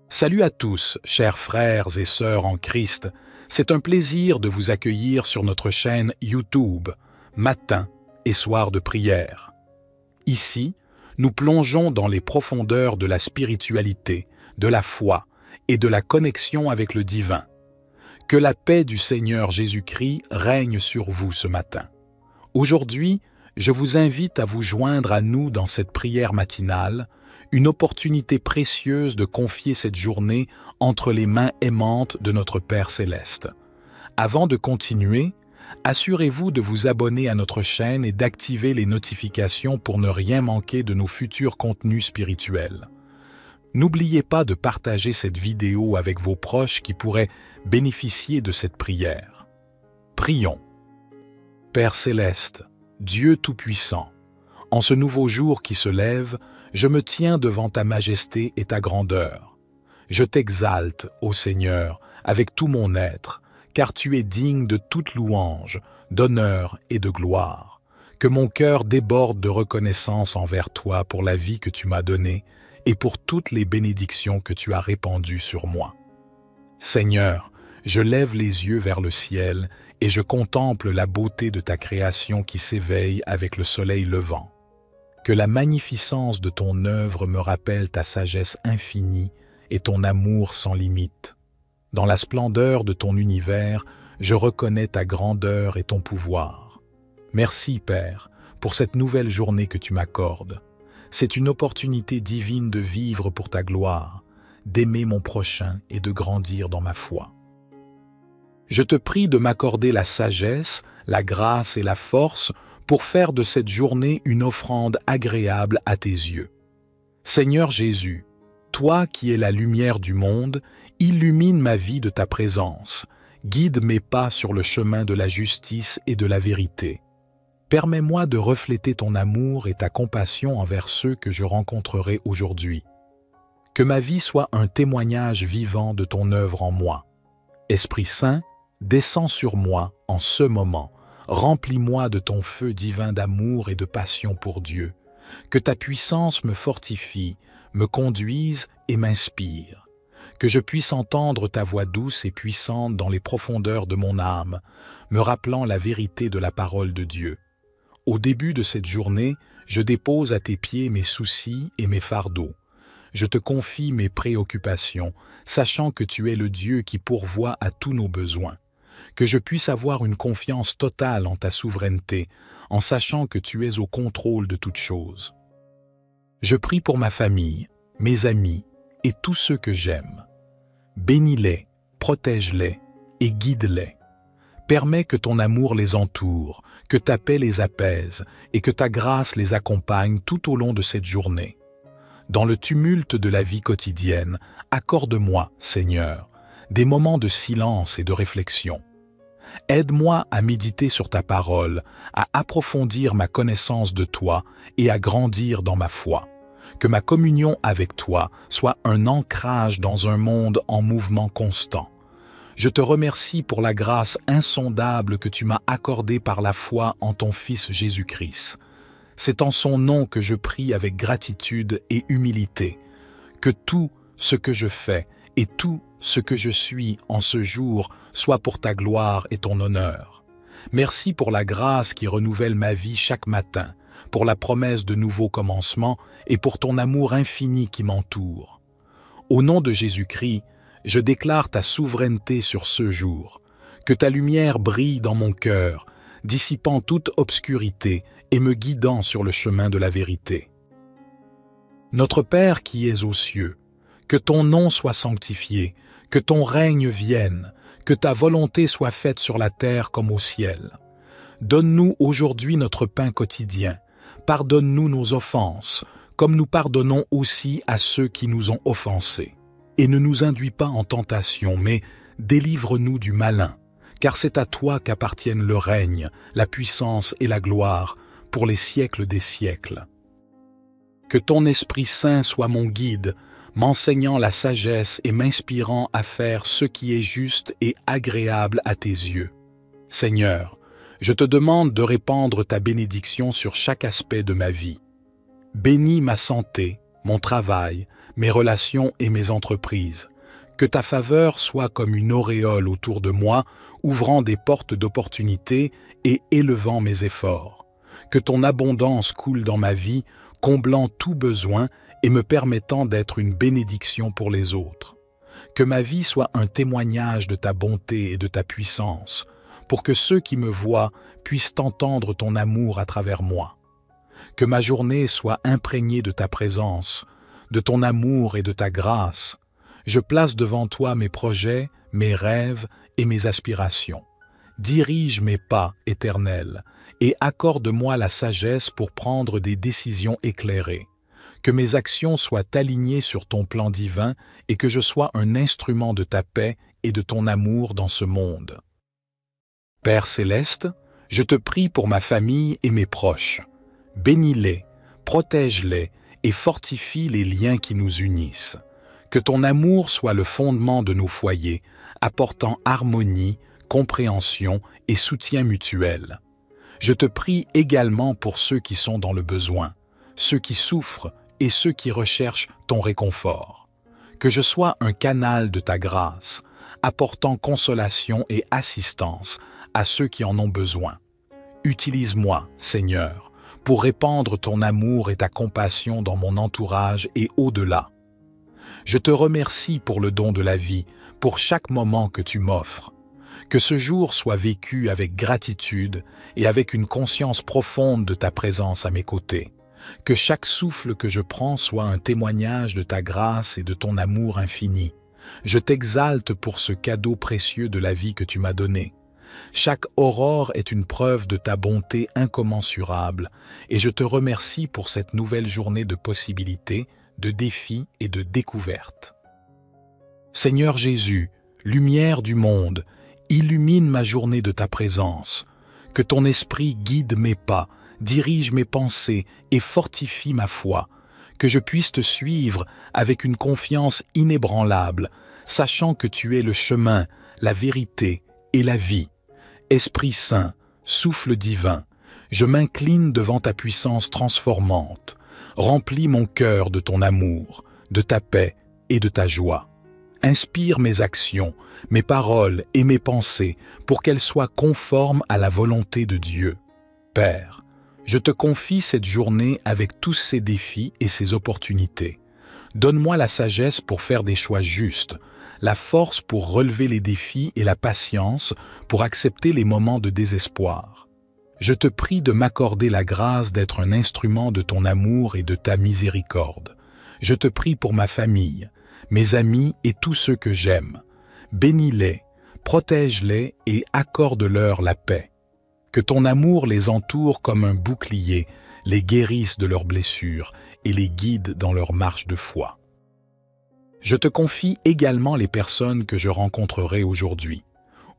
Salut à tous, chers frères et sœurs en Christ. C'est un plaisir de vous accueillir sur notre chaîne YouTube, Matin et Soir de prière. Ici, nous plongeons dans les profondeurs de la spiritualité, de la foi et de la connexion avec le divin. Que la paix du Seigneur Jésus-Christ règne sur vous ce matin. Aujourd'hui, je vous invite à vous joindre à nous dans cette prière matinale, une opportunité précieuse de confier cette journée entre les mains aimantes de notre Père Céleste. Avant de continuer, assurez-vous de vous abonner à notre chaîne et d'activer les notifications pour ne rien manquer de nos futurs contenus spirituels. N'oubliez pas de partager cette vidéo avec vos proches qui pourraient bénéficier de cette prière. Prions. Père Céleste, Dieu Tout-Puissant, en ce nouveau jour qui se lève, je me tiens devant ta majesté et ta grandeur. Je t'exalte, ô Seigneur, avec tout mon être, car tu es digne de toute louange, d'honneur et de gloire. Que mon cœur déborde de reconnaissance envers toi pour la vie que tu m'as donnée et pour toutes les bénédictions que tu as répandues sur moi. Seigneur, je lève les yeux vers le ciel et je contemple la beauté de ta création qui s'éveille avec le soleil levant. Que la magnificence de ton œuvre me rappelle ta sagesse infinie et ton amour sans limite. Dans la splendeur de ton univers, je reconnais ta grandeur et ton pouvoir. Merci, Père, pour cette nouvelle journée que tu m'accordes. C'est une opportunité divine de vivre pour ta gloire, d'aimer mon prochain et de grandir dans ma foi. Je te prie de m'accorder la sagesse, la grâce et la force pour faire de cette journée une offrande agréable à tes yeux. Seigneur Jésus, toi qui es la lumière du monde, illumine ma vie de ta présence, guide mes pas sur le chemin de la justice et de la vérité. Permets-moi de refléter ton amour et ta compassion envers ceux que je rencontrerai aujourd'hui. Que ma vie soit un témoignage vivant de ton œuvre en moi. Esprit Saint, descends sur moi en ce moment. Remplis-moi de ton feu divin d'amour et de passion pour Dieu. Que ta puissance me fortifie, me conduise et m'inspire. Que je puisse entendre ta voix douce et puissante dans les profondeurs de mon âme, me rappelant la vérité de la parole de Dieu. Au début de cette journée, je dépose à tes pieds mes soucis et mes fardeaux. Je te confie mes préoccupations, sachant que tu es le Dieu qui pourvoit à tous nos besoins. Que je puisse avoir une confiance totale en ta souveraineté, en sachant que tu es au contrôle de toutes choses. Je prie pour ma famille, mes amis et tous ceux que j'aime. Bénis-les, protège-les et guide-les. Permets que ton amour les entoure, que ta paix les apaise et que ta grâce les accompagne tout au long de cette journée. Dans le tumulte de la vie quotidienne, accorde-moi, Seigneur, des moments de silence et de réflexion. Aide-moi à méditer sur ta parole, à approfondir ma connaissance de toi et à grandir dans ma foi. Que ma communion avec toi soit un ancrage dans un monde en mouvement constant. Je te remercie pour la grâce insondable que tu m'as accordée par la foi en ton Fils Jésus-Christ. C'est en son nom que je prie avec gratitude et humilité. Que tout ce que je fais et tout ce que je suis en ce jour soit pour ta gloire et ton honneur. Merci pour la grâce qui renouvelle ma vie chaque matin, pour la promesse de nouveaux commencements et pour ton amour infini qui m'entoure. Au nom de Jésus-Christ, je déclare ta souveraineté sur ce jour. Que ta lumière brille dans mon cœur, dissipant toute obscurité et me guidant sur le chemin de la vérité. Notre Père qui es aux cieux, que ton nom soit sanctifié, que ton règne vienne, que ta volonté soit faite sur la terre comme au ciel. Donne-nous aujourd'hui notre pain quotidien. Pardonne-nous nos offenses, comme nous pardonnons aussi à ceux qui nous ont offensés. Et ne nous induis pas en tentation, mais délivre-nous du malin, car c'est à toi qu'appartiennent le règne, la puissance et la gloire, pour les siècles des siècles. Que ton Esprit Saint soit mon guide, m'enseignant la sagesse et m'inspirant à faire ce qui est juste et agréable à tes yeux. Seigneur, je te demande de répandre ta bénédiction sur chaque aspect de ma vie. Bénis ma santé, mon travail, mes relations et mes entreprises. Que ta faveur soit comme une auréole autour de moi, ouvrant des portes d'opportunités et élevant mes efforts. Que ton abondance coule dans ma vie, comblant tout besoin et me permettant d'être une bénédiction pour les autres. Que ma vie soit un témoignage de ta bonté et de ta puissance, pour que ceux qui me voient puissent entendre ton amour à travers moi. Que ma journée soit imprégnée de ta présence, de ton amour et de ta grâce. Je place devant toi mes projets, mes rêves et mes aspirations. Dirige mes pas, Éternel, et accorde-moi la sagesse pour prendre des décisions éclairées. Que mes actions soient alignées sur ton plan divin et que je sois un instrument de ta paix et de ton amour dans ce monde. Père céleste, je te prie pour ma famille et mes proches. Bénis-les, protège-les et fortifie les liens qui nous unissent. Que ton amour soit le fondement de nos foyers, apportant harmonie, compréhension et soutien mutuel. Je te prie également pour ceux qui sont dans le besoin, ceux qui souffrent et ceux qui recherchent ton réconfort. Que je sois un canal de ta grâce, apportant consolation et assistance à ceux qui en ont besoin. Utilise-moi, Seigneur, pour répandre ton amour et ta compassion dans mon entourage et au-delà. Je te remercie pour le don de la vie, pour chaque moment que tu m'offres. Que ce jour soit vécu avec gratitude et avec une conscience profonde de ta présence à mes côtés. Que chaque souffle que je prends soit un témoignage de ta grâce et de ton amour infini. Je t'exalte pour ce cadeau précieux de la vie que tu m'as donné. Chaque aurore est une preuve de ta bonté incommensurable et je te remercie pour cette nouvelle journée de possibilités, de défis et de découvertes. Seigneur Jésus, lumière du monde, illumine ma journée de ta présence. Que ton esprit guide mes pas, dirige mes pensées et fortifie ma foi. Que je puisse te suivre avec une confiance inébranlable, sachant que tu es le chemin, la vérité et la vie. Esprit Saint, souffle divin, je m'incline devant ta puissance transformante. Remplis mon cœur de ton amour, de ta paix et de ta joie. Inspire mes actions, mes paroles et mes pensées pour qu'elles soient conformes à la volonté de Dieu. Père, je te confie cette journée avec tous ses défis et ses opportunités. Donne-moi la sagesse pour faire des choix justes, la force pour relever les défis et la patience pour accepter les moments de désespoir. Je te prie de m'accorder la grâce d'être un instrument de ton amour et de ta miséricorde. Je te prie pour ma famille, mes amis et tous ceux que j'aime. Bénis-les, protège-les et accorde-leur la paix. Que ton amour les entoure comme un bouclier, les guérisse de leurs blessures et les guide dans leur marche de foi. Je te confie également les personnes que je rencontrerai aujourd'hui.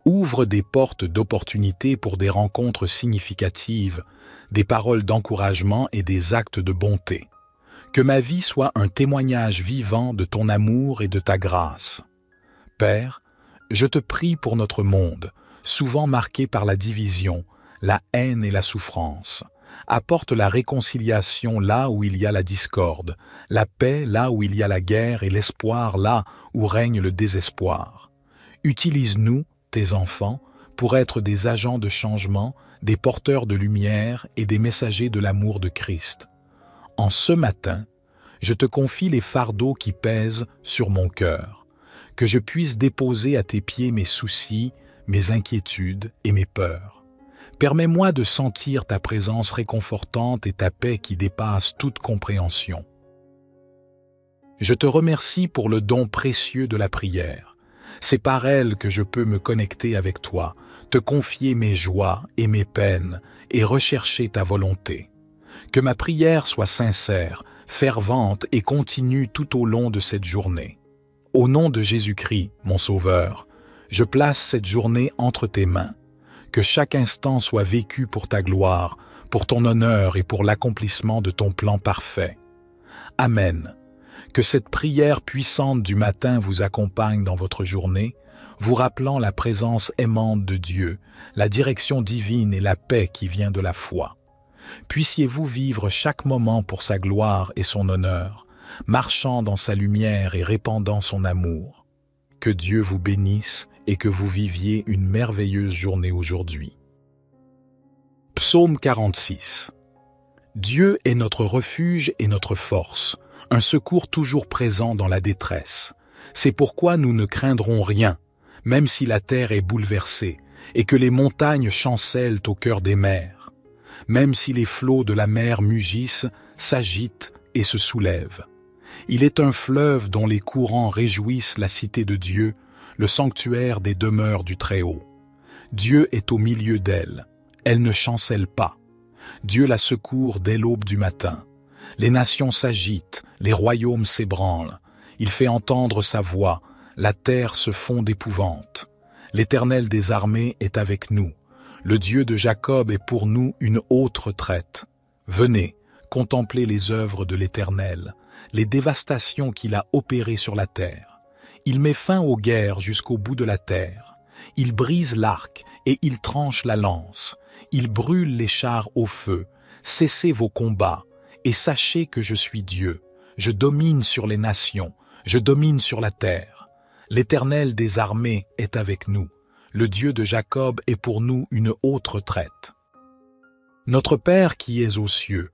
Ouvre des portes d'opportunités pour des rencontres significatives, des paroles d'encouragement et des actes de bonté. Que ma vie soit un témoignage vivant de ton amour et de ta grâce. Père, je te prie pour notre monde, souvent marqué par la division, la haine et la souffrance. Apporte la réconciliation là où il y a la discorde, la paix là où il y a la guerre et l'espoir là où règne le désespoir. Utilise-nous, tes enfants, pour être des agents de changement, des porteurs de lumière et des messagers de l'amour de Christ. En ce matin, je te confie les fardeaux qui pèsent sur mon cœur, que je puisse déposer à tes pieds mes soucis, mes inquiétudes et mes peurs. Permets-moi de sentir ta présence réconfortante et ta paix qui dépasse toute compréhension. Je te remercie pour le don précieux de la prière. C'est par elle que je peux me connecter avec toi, te confier mes joies et mes peines et rechercher ta volonté. Que ma prière soit sincère, fervente et continue tout au long de cette journée. Au nom de Jésus-Christ, mon Sauveur, je place cette journée entre tes mains. Que chaque instant soit vécu pour ta gloire, pour ton honneur et pour l'accomplissement de ton plan parfait. Amen. Que cette prière puissante du matin vous accompagne dans votre journée, vous rappelant la présence aimante de Dieu, la direction divine et la paix qui vient de la foi. Puissiez-vous vivre chaque moment pour sa gloire et son honneur, marchant dans sa lumière et répandant son amour. Que Dieu vous bénisse et que vous viviez une merveilleuse journée aujourd'hui. Psaume 46. Dieu est notre refuge et notre force, un secours toujours présent dans la détresse. C'est pourquoi nous ne craindrons rien, même si la terre est bouleversée et que les montagnes chancellent au cœur des mers, même si les flots de la mer mugissent, s'agitent et se soulèvent. Il est un fleuve dont les courants réjouissent la cité de Dieu, le sanctuaire des demeures du Très-Haut. Dieu est au milieu d'elle, elle ne chancelle pas. Dieu la secourt dès l'aube du matin. Les nations s'agitent, les royaumes s'ébranlent. Il fait entendre sa voix, la terre se fond d'épouvante. L'Éternel des armées est avec nous. Le Dieu de Jacob est pour nous une haute retraite. Venez, contemplez les œuvres de l'Éternel, les dévastations qu'il a opérées sur la terre. Il met fin aux guerres jusqu'au bout de la terre. Il brise l'arc et il tranche la lance. Il brûle les chars au feu. Cessez vos combats et sachez que je suis Dieu. Je domine sur les nations, je domine sur la terre. L'Éternel des armées est avec nous. Le Dieu de Jacob est pour nous une haute retraite. Notre Père qui es aux cieux,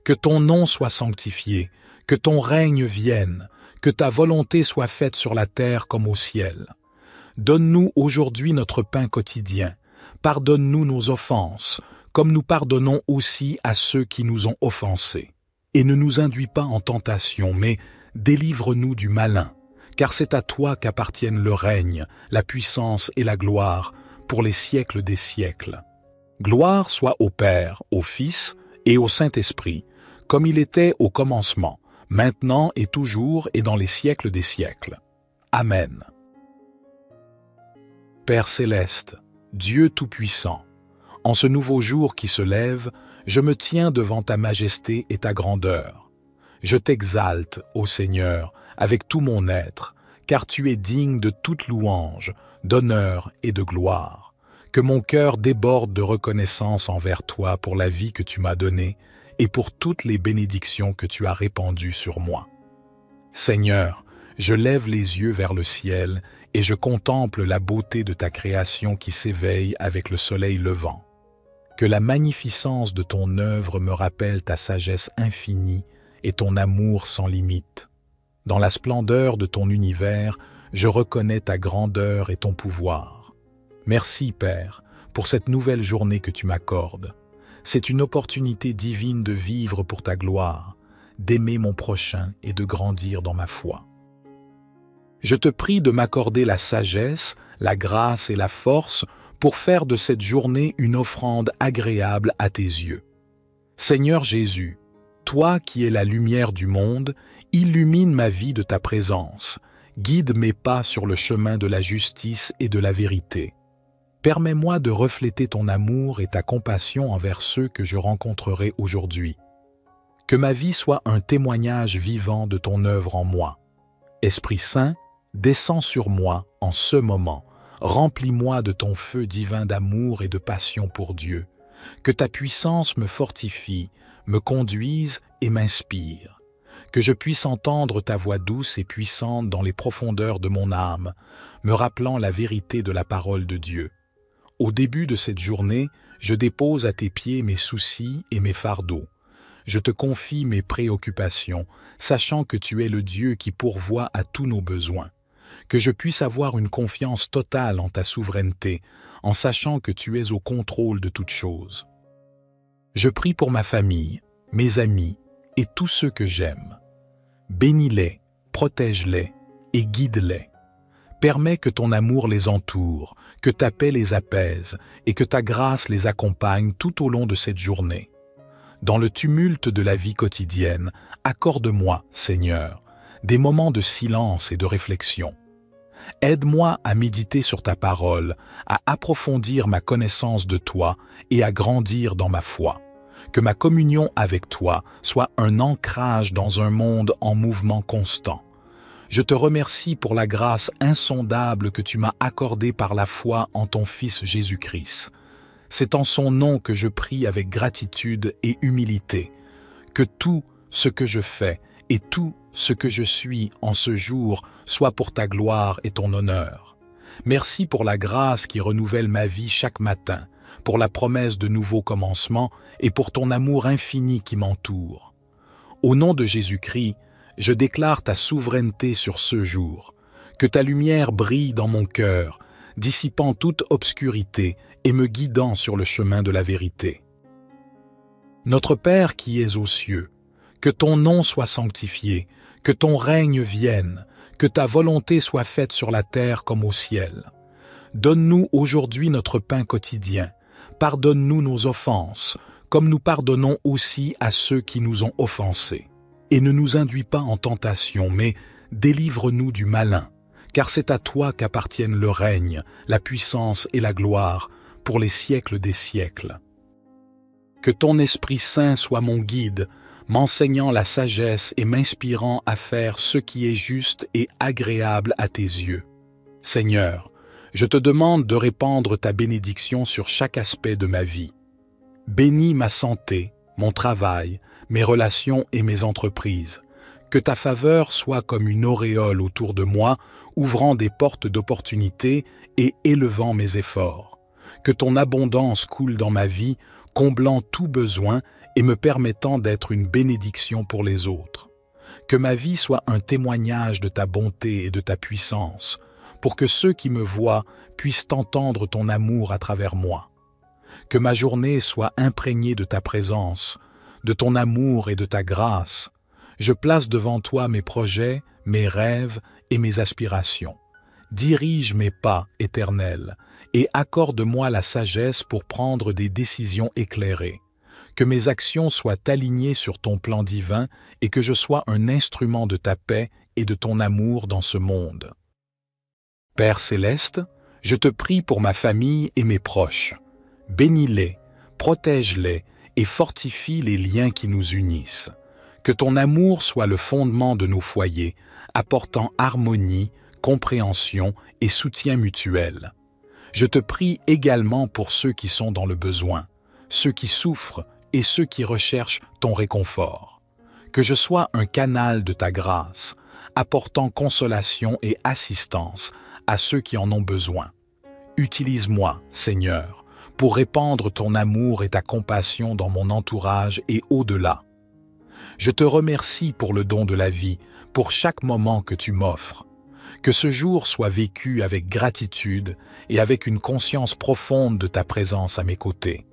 que ton nom soit sanctifié, que ton règne vienne, que ta volonté soit faite sur la terre comme au ciel. Donne-nous aujourd'hui notre pain quotidien. Pardonne-nous nos offenses, comme nous pardonnons aussi à ceux qui nous ont offensés. Et ne nous induis pas en tentation, mais délivre-nous du malin, car c'est à toi qu'appartiennent le règne, la puissance et la gloire, pour les siècles des siècles. Gloire soit au Père, au Fils et au Saint-Esprit, comme il était au commencement, maintenant et toujours et dans les siècles des siècles. Amen. Père céleste, Dieu tout-puissant, en ce nouveau jour qui se lève, je me tiens devant ta majesté et ta grandeur. Je t'exalte, ô Seigneur, avec tout mon être, car tu es digne de toute louange, d'honneur et de gloire. Que mon cœur déborde de reconnaissance envers toi pour la vie que tu m'as donnée et pour toutes les bénédictions que tu as répandues sur moi. Seigneur, je lève les yeux vers le ciel et je contemple la beauté de ta création qui s'éveille avec le soleil levant. Que la magnificence de ton œuvre me rappelle ta sagesse infinie et ton amour sans limite. Dans la splendeur de ton univers, je reconnais ta grandeur et ton pouvoir. Merci, Père, pour cette nouvelle journée que tu m'accordes. C'est une opportunité divine de vivre pour ta gloire, d'aimer mon prochain et de grandir dans ma foi. Je te prie de m'accorder la sagesse, la grâce et la force pour faire de cette journée une offrande agréable à tes yeux. Seigneur Jésus, toi qui es la lumière du monde, illumine ma vie de ta présence, guide mes pas sur le chemin de la justice et de la vérité. Permets-moi de refléter ton amour et ta compassion envers ceux que je rencontrerai aujourd'hui. Que ma vie soit un témoignage vivant de ton œuvre en moi. Esprit Saint, descends sur moi en ce moment. Remplis-moi de ton feu divin d'amour et de passion pour Dieu. Que ta puissance me fortifie, me conduise et m'inspire. Que je puisse entendre ta voix douce et puissante dans les profondeurs de mon âme, me rappelant la vérité de la parole de Dieu. Au début de cette journée, je dépose à tes pieds mes soucis et mes fardeaux. Je te confie mes préoccupations, sachant que tu es le Dieu qui pourvoit à tous nos besoins. Que je puisse avoir une confiance totale en ta souveraineté, en sachant que tu es au contrôle de toutes choses. Je prie pour ma famille, mes amis et tous ceux que j'aime. Bénis-les, protège-les et guide-les. Permets que ton amour les entoure, que ta paix les apaise et que ta grâce les accompagne tout au long de cette journée. Dans le tumulte de la vie quotidienne, accorde-moi, Seigneur, des moments de silence et de réflexion. Aide-moi à méditer sur ta parole, à approfondir ma connaissance de toi et à grandir dans ma foi. Que ma communion avec toi soit un ancrage dans un monde en mouvement constant. Je te remercie pour la grâce insondable que tu m'as accordée par la foi en ton Fils Jésus-Christ. C'est en son nom que je prie avec gratitude et humilité. Que tout ce que je fais et tout ce que je suis en ce jour soit pour ta gloire et ton honneur. Merci pour la grâce qui renouvelle ma vie chaque matin, pour la promesse de nouveaux commencements et pour ton amour infini qui m'entoure. Au nom de Jésus-Christ, je déclare ta souveraineté sur ce jour, que ta lumière brille dans mon cœur, dissipant toute obscurité et me guidant sur le chemin de la vérité. Notre Père qui es aux cieux, que ton nom soit sanctifié, que ton règne vienne, que ta volonté soit faite sur la terre comme au ciel. Donne-nous aujourd'hui notre pain quotidien. Pardonne-nous nos offenses, comme nous pardonnons aussi à ceux qui nous ont offensés. Et ne nous induis pas en tentation, mais délivre-nous du malin, car c'est à toi qu'appartiennent le règne, la puissance et la gloire, pour les siècles des siècles. Que ton Esprit Saint soit mon guide, m'enseignant la sagesse et m'inspirant à faire ce qui est juste et agréable à tes yeux. Seigneur, je te demande de répandre ta bénédiction sur chaque aspect de ma vie. Bénis ma santé, mon travail, mes relations et mes entreprises. Que ta faveur soit comme une auréole autour de moi, ouvrant des portes d'opportunités et élevant mes efforts. Que ton abondance coule dans ma vie, comblant tout besoin et me permettant d'être une bénédiction pour les autres. Que ma vie soit un témoignage de ta bonté et de ta puissance, pour que ceux qui me voient puissent entendre ton amour à travers moi. Que ma journée soit imprégnée de ta présence, de ton amour et de ta grâce. Je place devant toi mes projets, mes rêves et mes aspirations. Dirige mes pas, Éternel, et accorde-moi la sagesse pour prendre des décisions éclairées. Que mes actions soient alignées sur ton plan divin et que je sois un instrument de ta paix et de ton amour dans ce monde. Père céleste, je te prie pour ma famille et mes proches. Bénis-les, protège-les et fortifie les liens qui nous unissent. Que ton amour soit le fondement de nos foyers, apportant harmonie, compréhension et soutien mutuel. Je te prie également pour ceux qui sont dans le besoin, ceux qui souffrent et ceux qui recherchent ton réconfort. Que je sois un canal de ta grâce, apportant consolation et assistance à ceux qui en ont besoin. Utilise-moi, Seigneur, pour répandre ton amour et ta compassion dans mon entourage et au-delà. Je te remercie pour le don de la vie, pour chaque moment que tu m'offres. Que ce jour soit vécu avec gratitude et avec une conscience profonde de ta présence à mes côtés.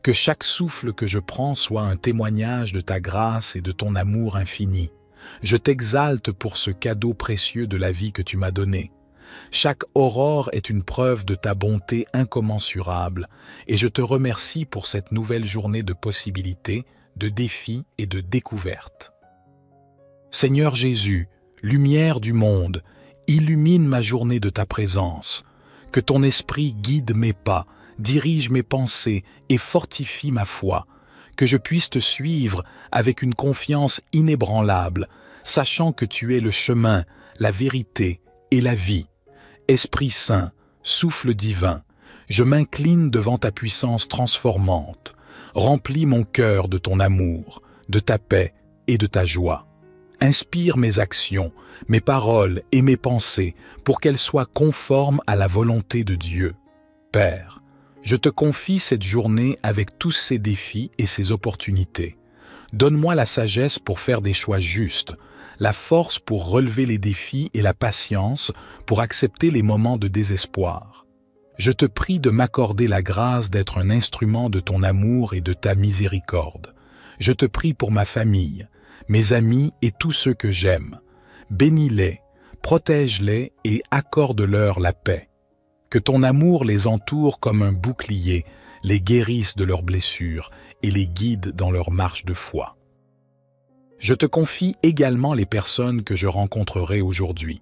Que chaque souffle que je prends soit un témoignage de ta grâce et de ton amour infini. Je t'exalte pour ce cadeau précieux de la vie que tu m'as donné. Chaque aurore est une preuve de ta bonté incommensurable et je te remercie pour cette nouvelle journée de possibilités, de défis et de découvertes. Seigneur Jésus, lumière du monde, illumine ma journée de ta présence. Que ton esprit guide mes pas, dirige mes pensées et fortifie ma foi. Que je puisse te suivre avec une confiance inébranlable, sachant que tu es le chemin, la vérité et la vie. Esprit Saint, souffle divin, je m'incline devant ta puissance transformante. Remplis mon cœur de ton amour, de ta paix et de ta joie. Inspire mes actions, mes paroles et mes pensées pour qu'elles soient conformes à la volonté de Dieu. Père, je te confie cette journée avec tous ses défis et ses opportunités. Donne-moi la sagesse pour faire des choix justes, la force pour relever les défis et la patience pour accepter les moments de désespoir. Je te prie de m'accorder la grâce d'être un instrument de ton amour et de ta miséricorde. Je te prie pour ma famille, mes amis et tous ceux que j'aime. Bénis-les, protège-les et accorde-leur la paix. Que ton amour les entoure comme un bouclier, les guérisse de leurs blessures et les guide dans leur marche de foi. Je te confie également les personnes que je rencontrerai aujourd'hui.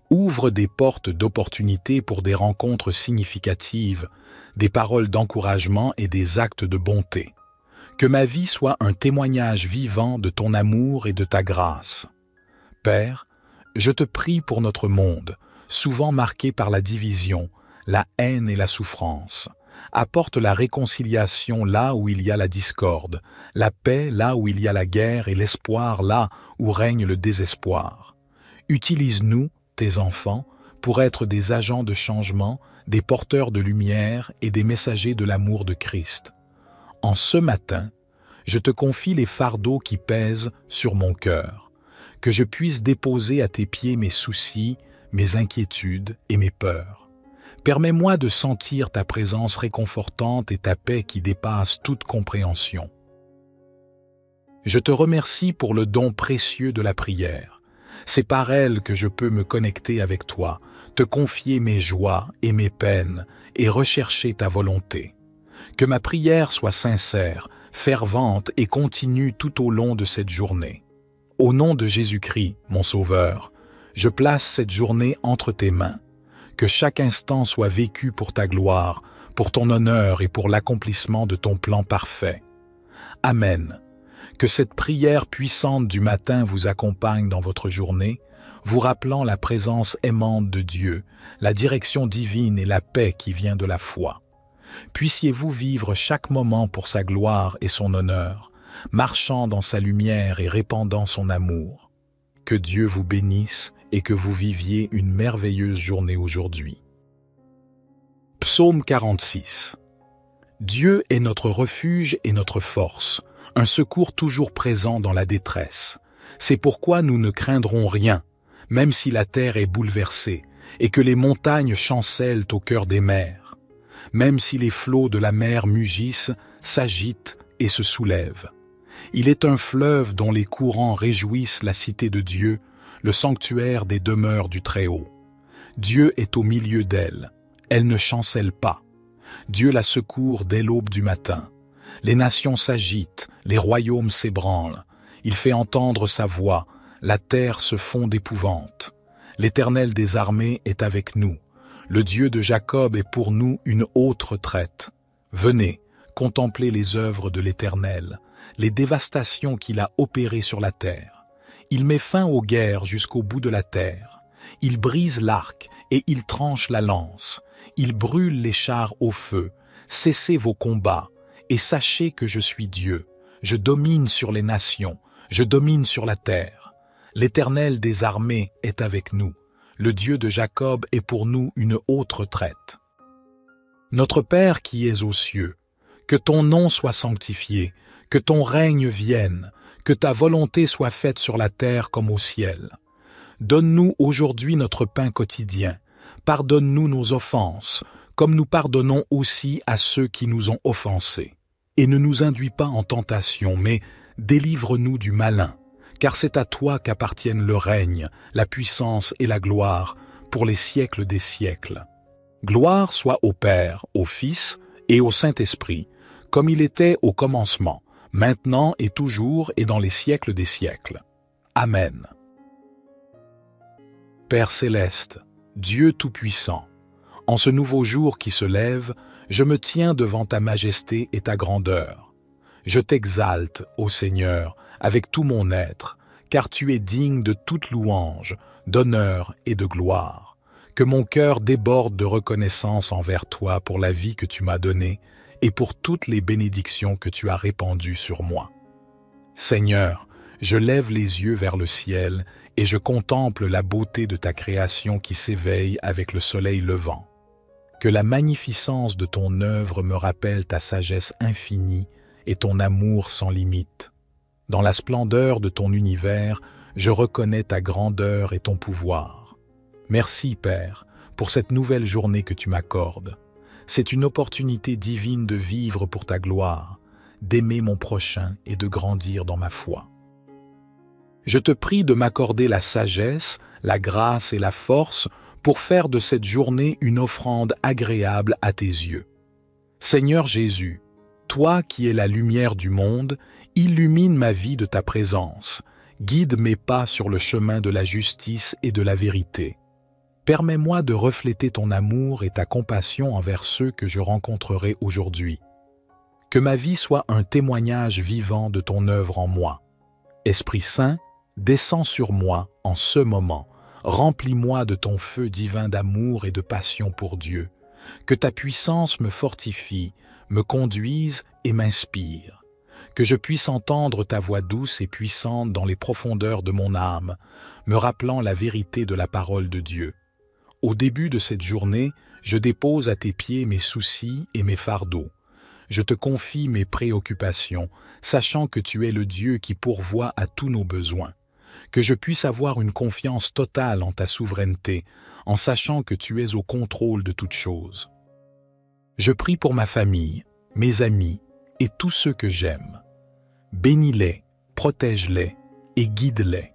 Ouvre des portes d'opportunités pour des rencontres significatives, des paroles d'encouragement et des actes de bonté. Que ma vie soit un témoignage vivant de ton amour et de ta grâce. Père, je te prie pour notre monde, souvent marqué par la division, la haine et la souffrance. Apporte la réconciliation là où il y a la discorde, la paix là où il y a la guerre et l'espoir là où règne le désespoir. Utilise-nous, tes enfants, pour être des agents de changement, des porteurs de lumière et des messagers de l'amour de Christ. En ce matin, je te confie les fardeaux qui pèsent sur mon cœur, que je puisse déposer à tes pieds mes soucis, mes inquiétudes et mes peurs. Permets-moi de sentir ta présence réconfortante et ta paix qui dépasse toute compréhension. Je te remercie pour le don précieux de la prière. C'est par elle que je peux me connecter avec toi, te confier mes joies et mes peines et rechercher ta volonté. Que ma prière soit sincère, fervente et continue tout au long de cette journée. Au nom de Jésus-Christ, mon Sauveur, je place cette journée entre tes mains. Que chaque instant soit vécu pour ta gloire, pour ton honneur et pour l'accomplissement de ton plan parfait. Amen. Que cette prière puissante du matin vous accompagne dans votre journée, vous rappelant la présence aimante de Dieu, la direction divine et la paix qui vient de la foi. Puissiez-vous vivre chaque moment pour sa gloire et son honneur, marchant dans sa lumière et répandant son amour. Que Dieu vous bénisse et que vous viviez une merveilleuse journée aujourd'hui. Psaume 46. Dieu est notre refuge et notre force, un secours toujours présent dans la détresse. C'est pourquoi nous ne craindrons rien, même si la terre est bouleversée et que les montagnes chancellent au cœur des mers, même si les flots de la mer mugissent, s'agitent et se soulèvent. Il est un fleuve dont les courants réjouissent la cité de Dieu, le sanctuaire des demeures du Très-Haut. Dieu est au milieu d'elle, elle ne chancelle pas. Dieu la secourt dès l'aube du matin. Les nations s'agitent, les royaumes s'ébranlent. Il fait entendre sa voix, la terre se fond d'épouvante. L'Éternel des armées est avec nous. Le Dieu de Jacob est pour nous une haute retraite. Venez, contemplez les œuvres de l'Éternel, les dévastations qu'il a opérées sur la terre. Il met fin aux guerres jusqu'au bout de la terre. Il brise l'arc et il tranche la lance. Il brûle les chars au feu. Cessez vos combats et sachez que je suis Dieu. Je domine sur les nations, je domine sur la terre. L'Éternel des armées est avec nous. Le Dieu de Jacob est pour nous une haute retraite. Notre Père qui es aux cieux, que ton nom soit sanctifié, que ton règne vienne, que ta volonté soit faite sur la terre comme au ciel. Donne-nous aujourd'hui notre pain quotidien. Pardonne-nous nos offenses, comme nous pardonnons aussi à ceux qui nous ont offensés. Et ne nous induis pas en tentation, mais délivre-nous du malin, car c'est à toi qu'appartiennent le règne, la puissance et la gloire, pour les siècles des siècles. Gloire soit au Père, au Fils et au Saint-Esprit, comme il était au commencement, maintenant et toujours et dans les siècles des siècles. Amen. Père céleste, Dieu tout-puissant, en ce nouveau jour qui se lève, je me tiens devant ta majesté et ta grandeur. Je t'exalte, ô Seigneur, avec tout mon être, car tu es digne de toute louange, d'honneur et de gloire. Que mon cœur déborde de reconnaissance envers toi pour la vie que tu m'as donnée et pour toutes les bénédictions que tu as répandues sur moi. Seigneur, je lève les yeux vers le ciel et je contemple la beauté de ta création qui s'éveille avec le soleil levant. Que la magnificence de ton œuvre me rappelle ta sagesse infinie et ton amour sans limite. Dans la splendeur de ton univers, je reconnais ta grandeur et ton pouvoir. Merci, Père, pour cette nouvelle journée que tu m'accordes. C'est une opportunité divine de vivre pour ta gloire, d'aimer mon prochain et de grandir dans ma foi. Je te prie de m'accorder la sagesse, la grâce et la force pour faire de cette journée une offrande agréable à tes yeux. Seigneur Jésus, toi qui es la lumière du monde, illumine ma vie de ta présence, guide mes pas sur le chemin de la justice et de la vérité. Permets-moi de refléter ton amour et ta compassion envers ceux que je rencontrerai aujourd'hui. Que ma vie soit un témoignage vivant de ton œuvre en moi. Esprit Saint, descends sur moi en ce moment. Remplis-moi de ton feu divin d'amour et de passion pour Dieu. Que ta puissance me fortifie, me conduise et m'inspire. Que je puisse entendre ta voix douce et puissante dans les profondeurs de mon âme, me rappelant la vérité de la parole de Dieu. Au début de cette journée, je dépose à tes pieds mes soucis et mes fardeaux. Je te confie mes préoccupations, sachant que tu es le Dieu qui pourvoit à tous nos besoins. Que je puisse avoir une confiance totale en ta souveraineté, en sachant que tu es au contrôle de toutes choses. Je prie pour ma famille, mes amis et tous ceux que j'aime. Bénis-les, protège-les et guide-les.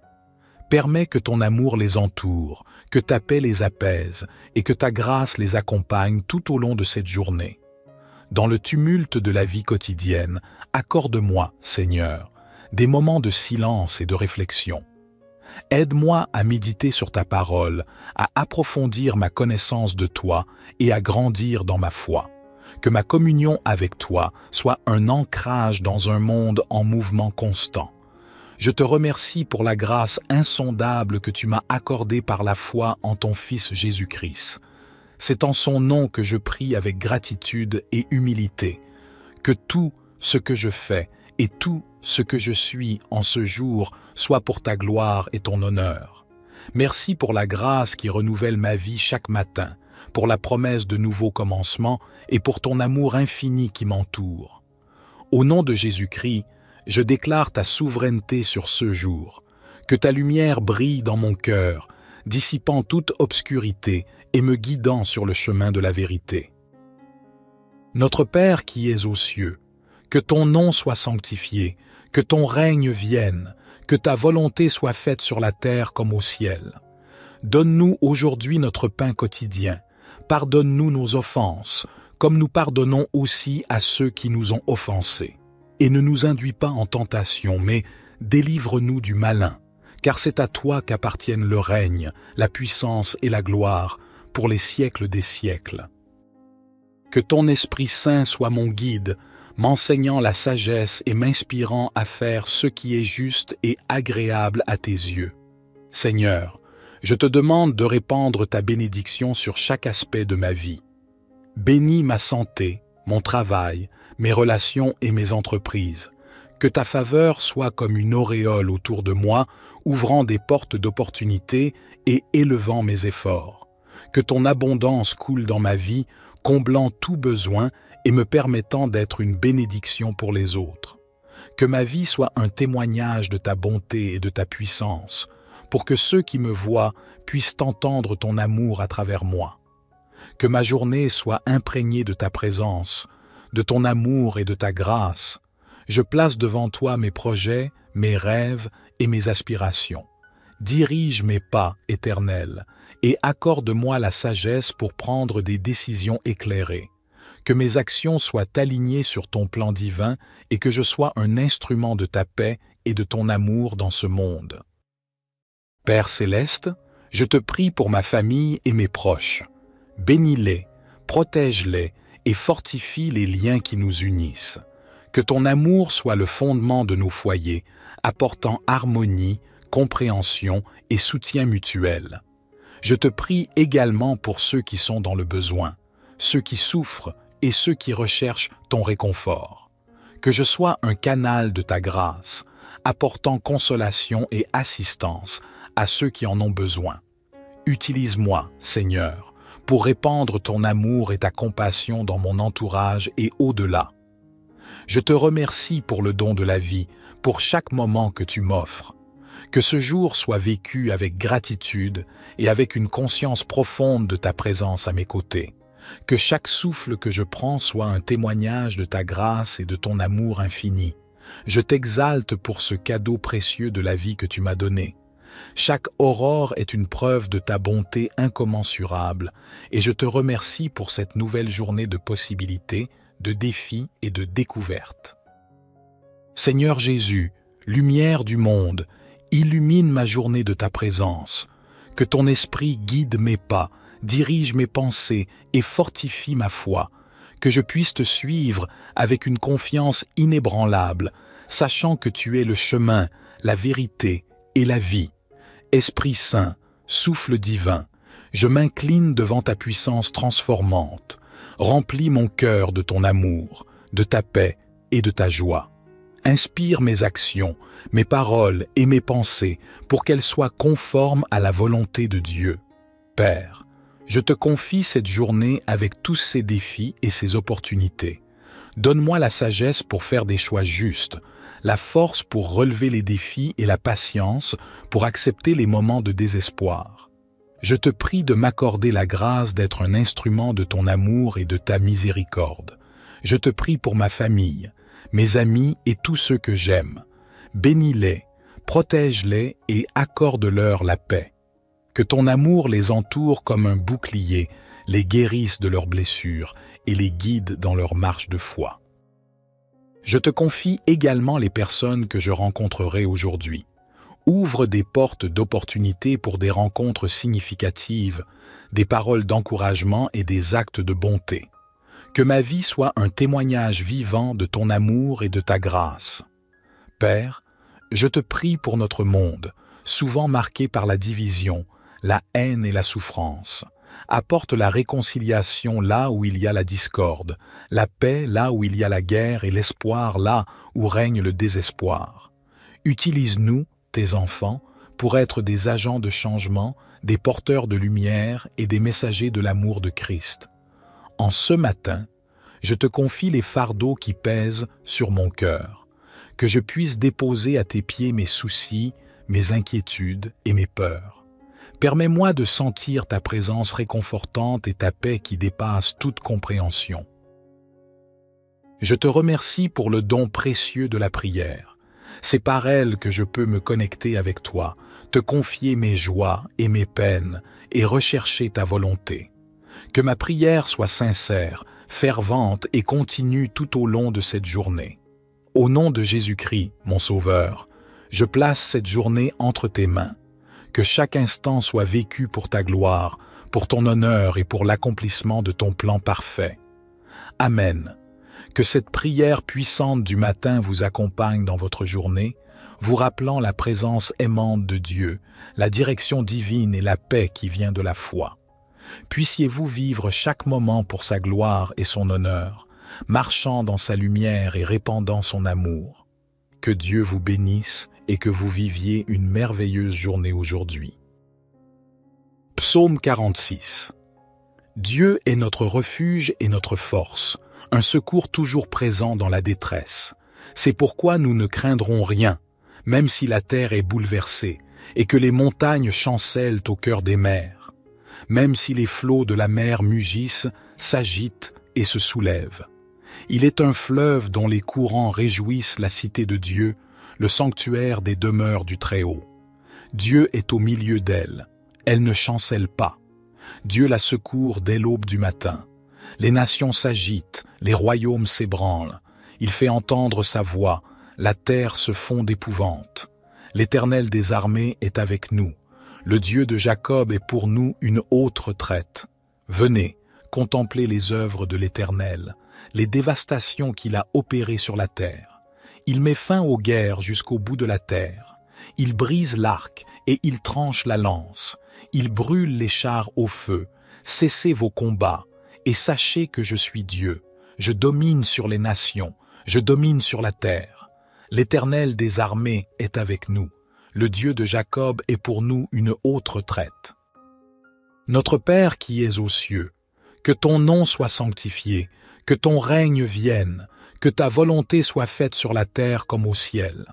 Permets que ton amour les entoure, que ta paix les apaise et que ta grâce les accompagne tout au long de cette journée. Dans le tumulte de la vie quotidienne, accorde-moi, Seigneur, des moments de silence et de réflexion. Aide-moi à méditer sur ta parole, à approfondir ma connaissance de toi et à grandir dans ma foi. Que ma communion avec toi soit un ancrage dans un monde en mouvement constant. Je te remercie pour la grâce insondable que tu m'as accordée par la foi en ton Fils Jésus-Christ. C'est en son nom que je prie avec gratitude et humilité. Que tout ce que je fais et tout ce que je suis en ce jour soit pour ta gloire et ton honneur. Merci pour la grâce qui renouvelle ma vie chaque matin, pour la promesse de nouveaux commencements et pour ton amour infini qui m'entoure. Au nom de Jésus-Christ, je déclare ta souveraineté sur ce jour. Que ta lumière brille dans mon cœur, dissipant toute obscurité et me guidant sur le chemin de la vérité. Notre Père qui es aux cieux, que ton nom soit sanctifié, que ton règne vienne, que ta volonté soit faite sur la terre comme au ciel. Donne-nous aujourd'hui notre pain quotidien. Pardonne-nous nos offenses, comme nous pardonnons aussi à ceux qui nous ont offensés. Et ne nous induis pas en tentation, mais délivre-nous du malin, car c'est à toi qu'appartiennent le règne, la puissance et la gloire, pour les siècles des siècles. Que ton Esprit Saint soit mon guide, m'enseignant la sagesse et m'inspirant à faire ce qui est juste et agréable à tes yeux. Seigneur, je te demande de répandre ta bénédiction sur chaque aspect de ma vie. Bénis ma santé, mon travail, mes relations et mes entreprises. Que ta faveur soit comme une auréole autour de moi, ouvrant des portes d'opportunités et élevant mes efforts. Que ton abondance coule dans ma vie, comblant tout besoin et me permettant d'être une bénédiction pour les autres. Que ma vie soit un témoignage de ta bonté et de ta puissance, pour que ceux qui me voient puissent entendre ton amour à travers moi. Que ma journée soit imprégnée de ta présence, de ton amour et de ta grâce. Je place devant toi mes projets, mes rêves et mes aspirations. Dirige mes pas, Éternel, et accorde-moi la sagesse pour prendre des décisions éclairées. Que mes actions soient alignées sur ton plan divin et que je sois un instrument de ta paix et de ton amour dans ce monde. Père céleste, je te prie pour ma famille et mes proches. Bénis-les, protège-les et fortifie les liens qui nous unissent. Que ton amour soit le fondement de nos foyers, apportant harmonie, compréhension et soutien mutuel. Je te prie également pour ceux qui sont dans le besoin, ceux qui souffrent et ceux qui recherchent ton réconfort. Que je sois un canal de ta grâce, apportant consolation et assistance à ceux qui en ont besoin. Utilise-moi, Seigneur, pour répandre ton amour et ta compassion dans mon entourage et au-delà. Je te remercie pour le don de la vie, pour chaque moment que tu m'offres. Que ce jour soit vécu avec gratitude et avec une conscience profonde de ta présence à mes côtés. Que chaque souffle que je prends soit un témoignage de ta grâce et de ton amour infini. Je t'exalte pour ce cadeau précieux de la vie que tu m'as donné. Chaque aurore est une preuve de ta bonté incommensurable et je te remercie pour cette nouvelle journée de possibilités, de défis et de découvertes. Seigneur Jésus, lumière du monde, illumine ma journée de ta présence. Que ton esprit guide mes pas, dirige mes pensées et fortifie ma foi. Que je puisse te suivre avec une confiance inébranlable, sachant que tu es le chemin, la vérité et la vie. Esprit Saint, souffle divin, Je m'incline devant ta puissance transformante. Remplis mon cœur de ton amour, de ta paix et de ta joie. Inspire mes actions, mes paroles et mes pensées pour qu'elles soient conformes à la volonté de Dieu. Père, je te confie cette journée avec tous ses défis et ses opportunités. Donne-moi la sagesse pour faire des choix justes, la force pour relever les défis et la patience pour accepter les moments de désespoir. Je te prie de m'accorder la grâce d'être un instrument de ton amour et de ta miséricorde. Je te prie pour ma famille, mes amis et tous ceux que j'aime. Bénis-les, protège-les et accorde-leur la paix. Que ton amour les entoure comme un bouclier, les guérisse de leurs blessures et les guide dans leur marche de foi. Je te confie également les personnes que je rencontrerai aujourd'hui. Ouvre des portes d'opportunité pour des rencontres significatives, des paroles d'encouragement et des actes de bonté. Que ma vie soit un témoignage vivant de ton amour et de ta grâce. Père, je te prie pour notre monde, souvent marqué par la division, la haine et la souffrance. Apporte la réconciliation là où il y a la discorde, la paix là où il y a la guerre et l'espoir là où règne le désespoir. Utilise-nous, tes enfants, pour être des agents de changement, des porteurs de lumière et des messagers de l'amour de Christ. En ce matin, je te confie les fardeaux qui pèsent sur mon cœur, que je puisse déposer à tes pieds mes soucis, mes inquiétudes et mes peurs. Permets-moi de sentir ta présence réconfortante et ta paix qui dépasse toute compréhension. Je te remercie pour le don précieux de la prière. C'est par elle que je peux me connecter avec toi, te confier mes joies et mes peines et rechercher ta volonté. Que ma prière soit sincère, fervente et continue tout au long de cette journée. Au nom de Jésus-Christ, mon Sauveur, je place cette journée entre tes mains. Que chaque instant soit vécu pour ta gloire, pour ton honneur et pour l'accomplissement de ton plan parfait. Amen. Que cette prière puissante du matin vous accompagne dans votre journée, vous rappelant la présence aimante de Dieu, la direction divine et la paix qui vient de la foi. Puissiez-vous vivre chaque moment pour sa gloire et son honneur, marchant dans sa lumière et répandant son amour. Que Dieu vous bénisse et que vous viviez une merveilleuse journée aujourd'hui. Psaume 46. Dieu est notre refuge et notre force, un secours toujours présent dans la détresse. C'est pourquoi nous ne craindrons rien, même si la terre est bouleversée et que les montagnes chancellent au cœur des mers, même si les flots de la mer mugissent, s'agitent et se soulèvent. Il est un fleuve dont les courants réjouissent la cité de Dieu, le sanctuaire des demeures du Très-Haut. Dieu est au milieu d'elle, elle ne chancelle pas. Dieu la secourt dès l'aube du matin. Les nations s'agitent, les royaumes s'ébranlent. Il fait entendre sa voix, la terre se fond d'épouvante. L'Éternel des armées est avec nous. Le Dieu de Jacob est pour nous une haute retraite. Venez, contemplez les œuvres de l'Éternel, les dévastations qu'il a opérées sur la terre. Il met fin aux guerres jusqu'au bout de la terre. Il brise l'arc et il tranche la lance. Il brûle les chars au feu. Cessez vos combats et sachez que je suis Dieu. Je domine sur les nations, je domine sur la terre. L'Éternel des armées est avec nous. Le Dieu de Jacob est pour nous une haute retraite. Notre Père qui es aux cieux, que ton nom soit sanctifié, que ton règne vienne, que ta volonté soit faite sur la terre comme au ciel.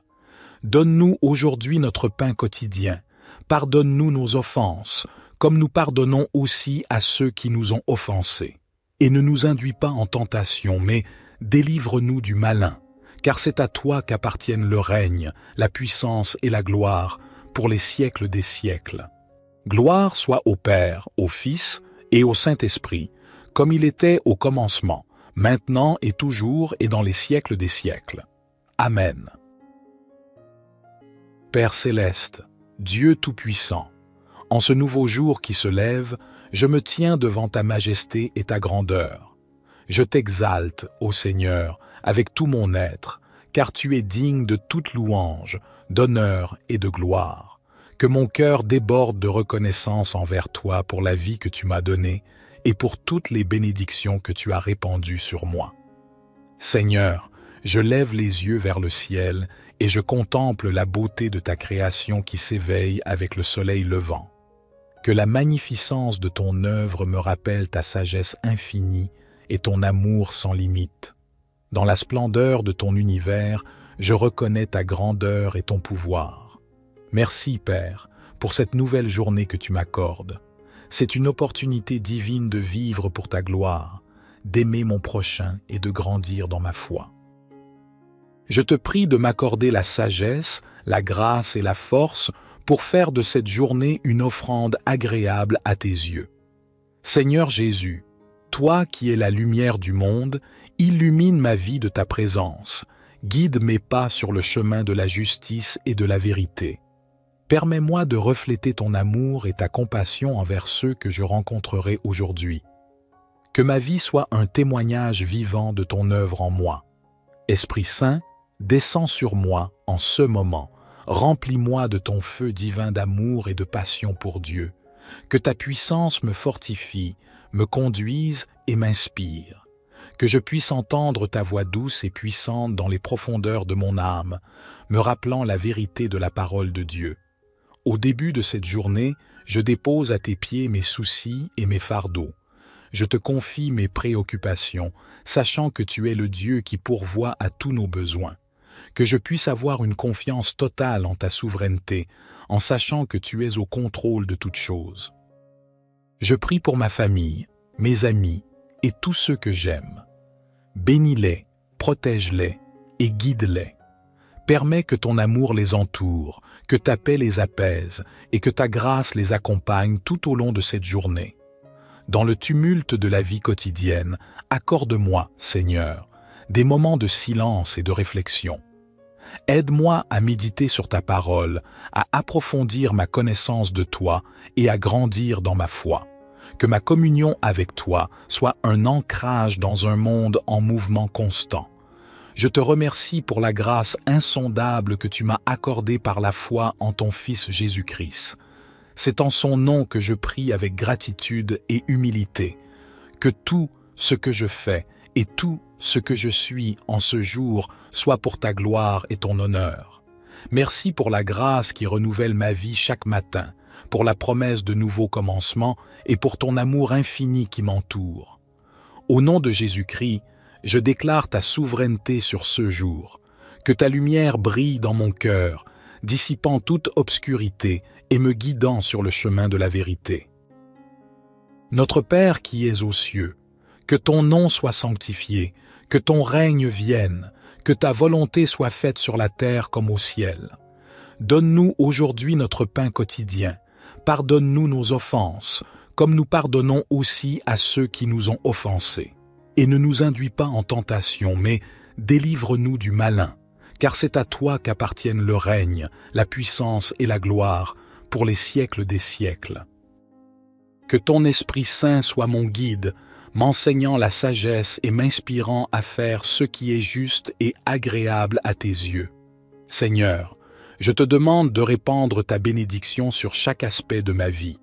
Donne-nous aujourd'hui notre pain quotidien. Pardonne-nous nos offenses, comme nous pardonnons aussi à ceux qui nous ont offensés. Et ne nous induis pas en tentation, mais délivre-nous du malin, car c'est à toi qu'appartiennent le règne, la puissance et la gloire, pour les siècles des siècles. Gloire soit au Père, au Fils et au Saint-Esprit, comme il était au commencement, maintenant et toujours et dans les siècles des siècles. Amen. Père céleste, Dieu Tout-Puissant, en ce nouveau jour qui se lève, je me tiens devant ta majesté et ta grandeur. Je t'exalte, ô Seigneur, avec tout mon être, car tu es digne de toute louange, d'honneur et de gloire. Que mon cœur déborde de reconnaissance envers toi pour la vie que tu m'as donnée et pour toutes les bénédictions que tu as répandues sur moi. Seigneur, je lève les yeux vers le ciel et je contemple la beauté de ta création qui s'éveille avec le soleil levant. Que la magnificence de ton œuvre me rappelle ta sagesse infinie et ton amour sans limite. Dans la splendeur de ton univers, je reconnais ta grandeur et ton pouvoir. Merci, Père, pour cette nouvelle journée que tu m'accordes. C'est une opportunité divine de vivre pour ta gloire, d'aimer mon prochain et de grandir dans ma foi. Je te prie de m'accorder la sagesse, la grâce et la force pour faire de cette journée une offrande agréable à tes yeux. Seigneur Jésus, toi qui es la lumière du monde, illumine ma vie de ta présence, guide mes pas sur le chemin de la justice et de la vérité. Permets-moi de refléter ton amour et ta compassion envers ceux que je rencontrerai aujourd'hui. Que ma vie soit un témoignage vivant de ton œuvre en moi. Esprit Saint, descends sur moi en ce moment. Remplis-moi de ton feu divin d'amour et de passion pour Dieu. Que ta puissance me fortifie, me conduise et m'inspire. Que je puisse entendre ta voix douce et puissante dans les profondeurs de mon âme, me rappelant la vérité de la parole de Dieu. Au début de cette journée, je dépose à tes pieds mes soucis et mes fardeaux. Je te confie mes préoccupations, sachant que tu es le Dieu qui pourvoit à tous nos besoins. Que je puisse avoir une confiance totale en ta souveraineté, en sachant que tu es au contrôle de toutes choses. Je prie pour ma famille, mes amis et tous ceux que j'aime. Bénis-les, protège-les et guide-les. Permets que ton amour les entoure, que ta paix les apaise et que ta grâce les accompagne tout au long de cette journée. Dans le tumulte de la vie quotidienne, accorde-moi, Seigneur, des moments de silence et de réflexion. Aide-moi à méditer sur ta parole, à approfondir ma connaissance de toi et à grandir dans ma foi. Que ma communion avec toi soit un ancrage dans un monde en mouvement constant. Je te remercie pour la grâce insondable que tu m'as accordée par la foi en ton Fils Jésus-Christ. C'est en son nom que je prie avec gratitude et humilité. Que tout ce que je fais et tout ce que je suis en ce jour soit pour ta gloire et ton honneur. Merci pour la grâce qui renouvelle ma vie chaque matin, pour la promesse de nouveaux commencements et pour ton amour infini qui m'entoure. Au nom de Jésus-Christ, je déclare ta souveraineté sur ce jour. Que ta lumière brille dans mon cœur, dissipant toute obscurité et me guidant sur le chemin de la vérité. Notre Père qui es aux cieux, que ton nom soit sanctifié, que ton règne vienne, que ta volonté soit faite sur la terre comme au ciel. Donne-nous aujourd'hui notre pain quotidien. Pardonne-nous nos offenses, comme nous pardonnons aussi à ceux qui nous ont offensés. Et ne nous induis pas en tentation, mais délivre-nous du malin, car c'est à toi qu'appartiennent le règne, la puissance et la gloire, pour les siècles des siècles. Que ton Esprit Saint soit mon guide, m'enseignant la sagesse et m'inspirant à faire ce qui est juste et agréable à tes yeux. Seigneur, je te demande de répandre ta bénédiction sur chaque aspect de ma vie.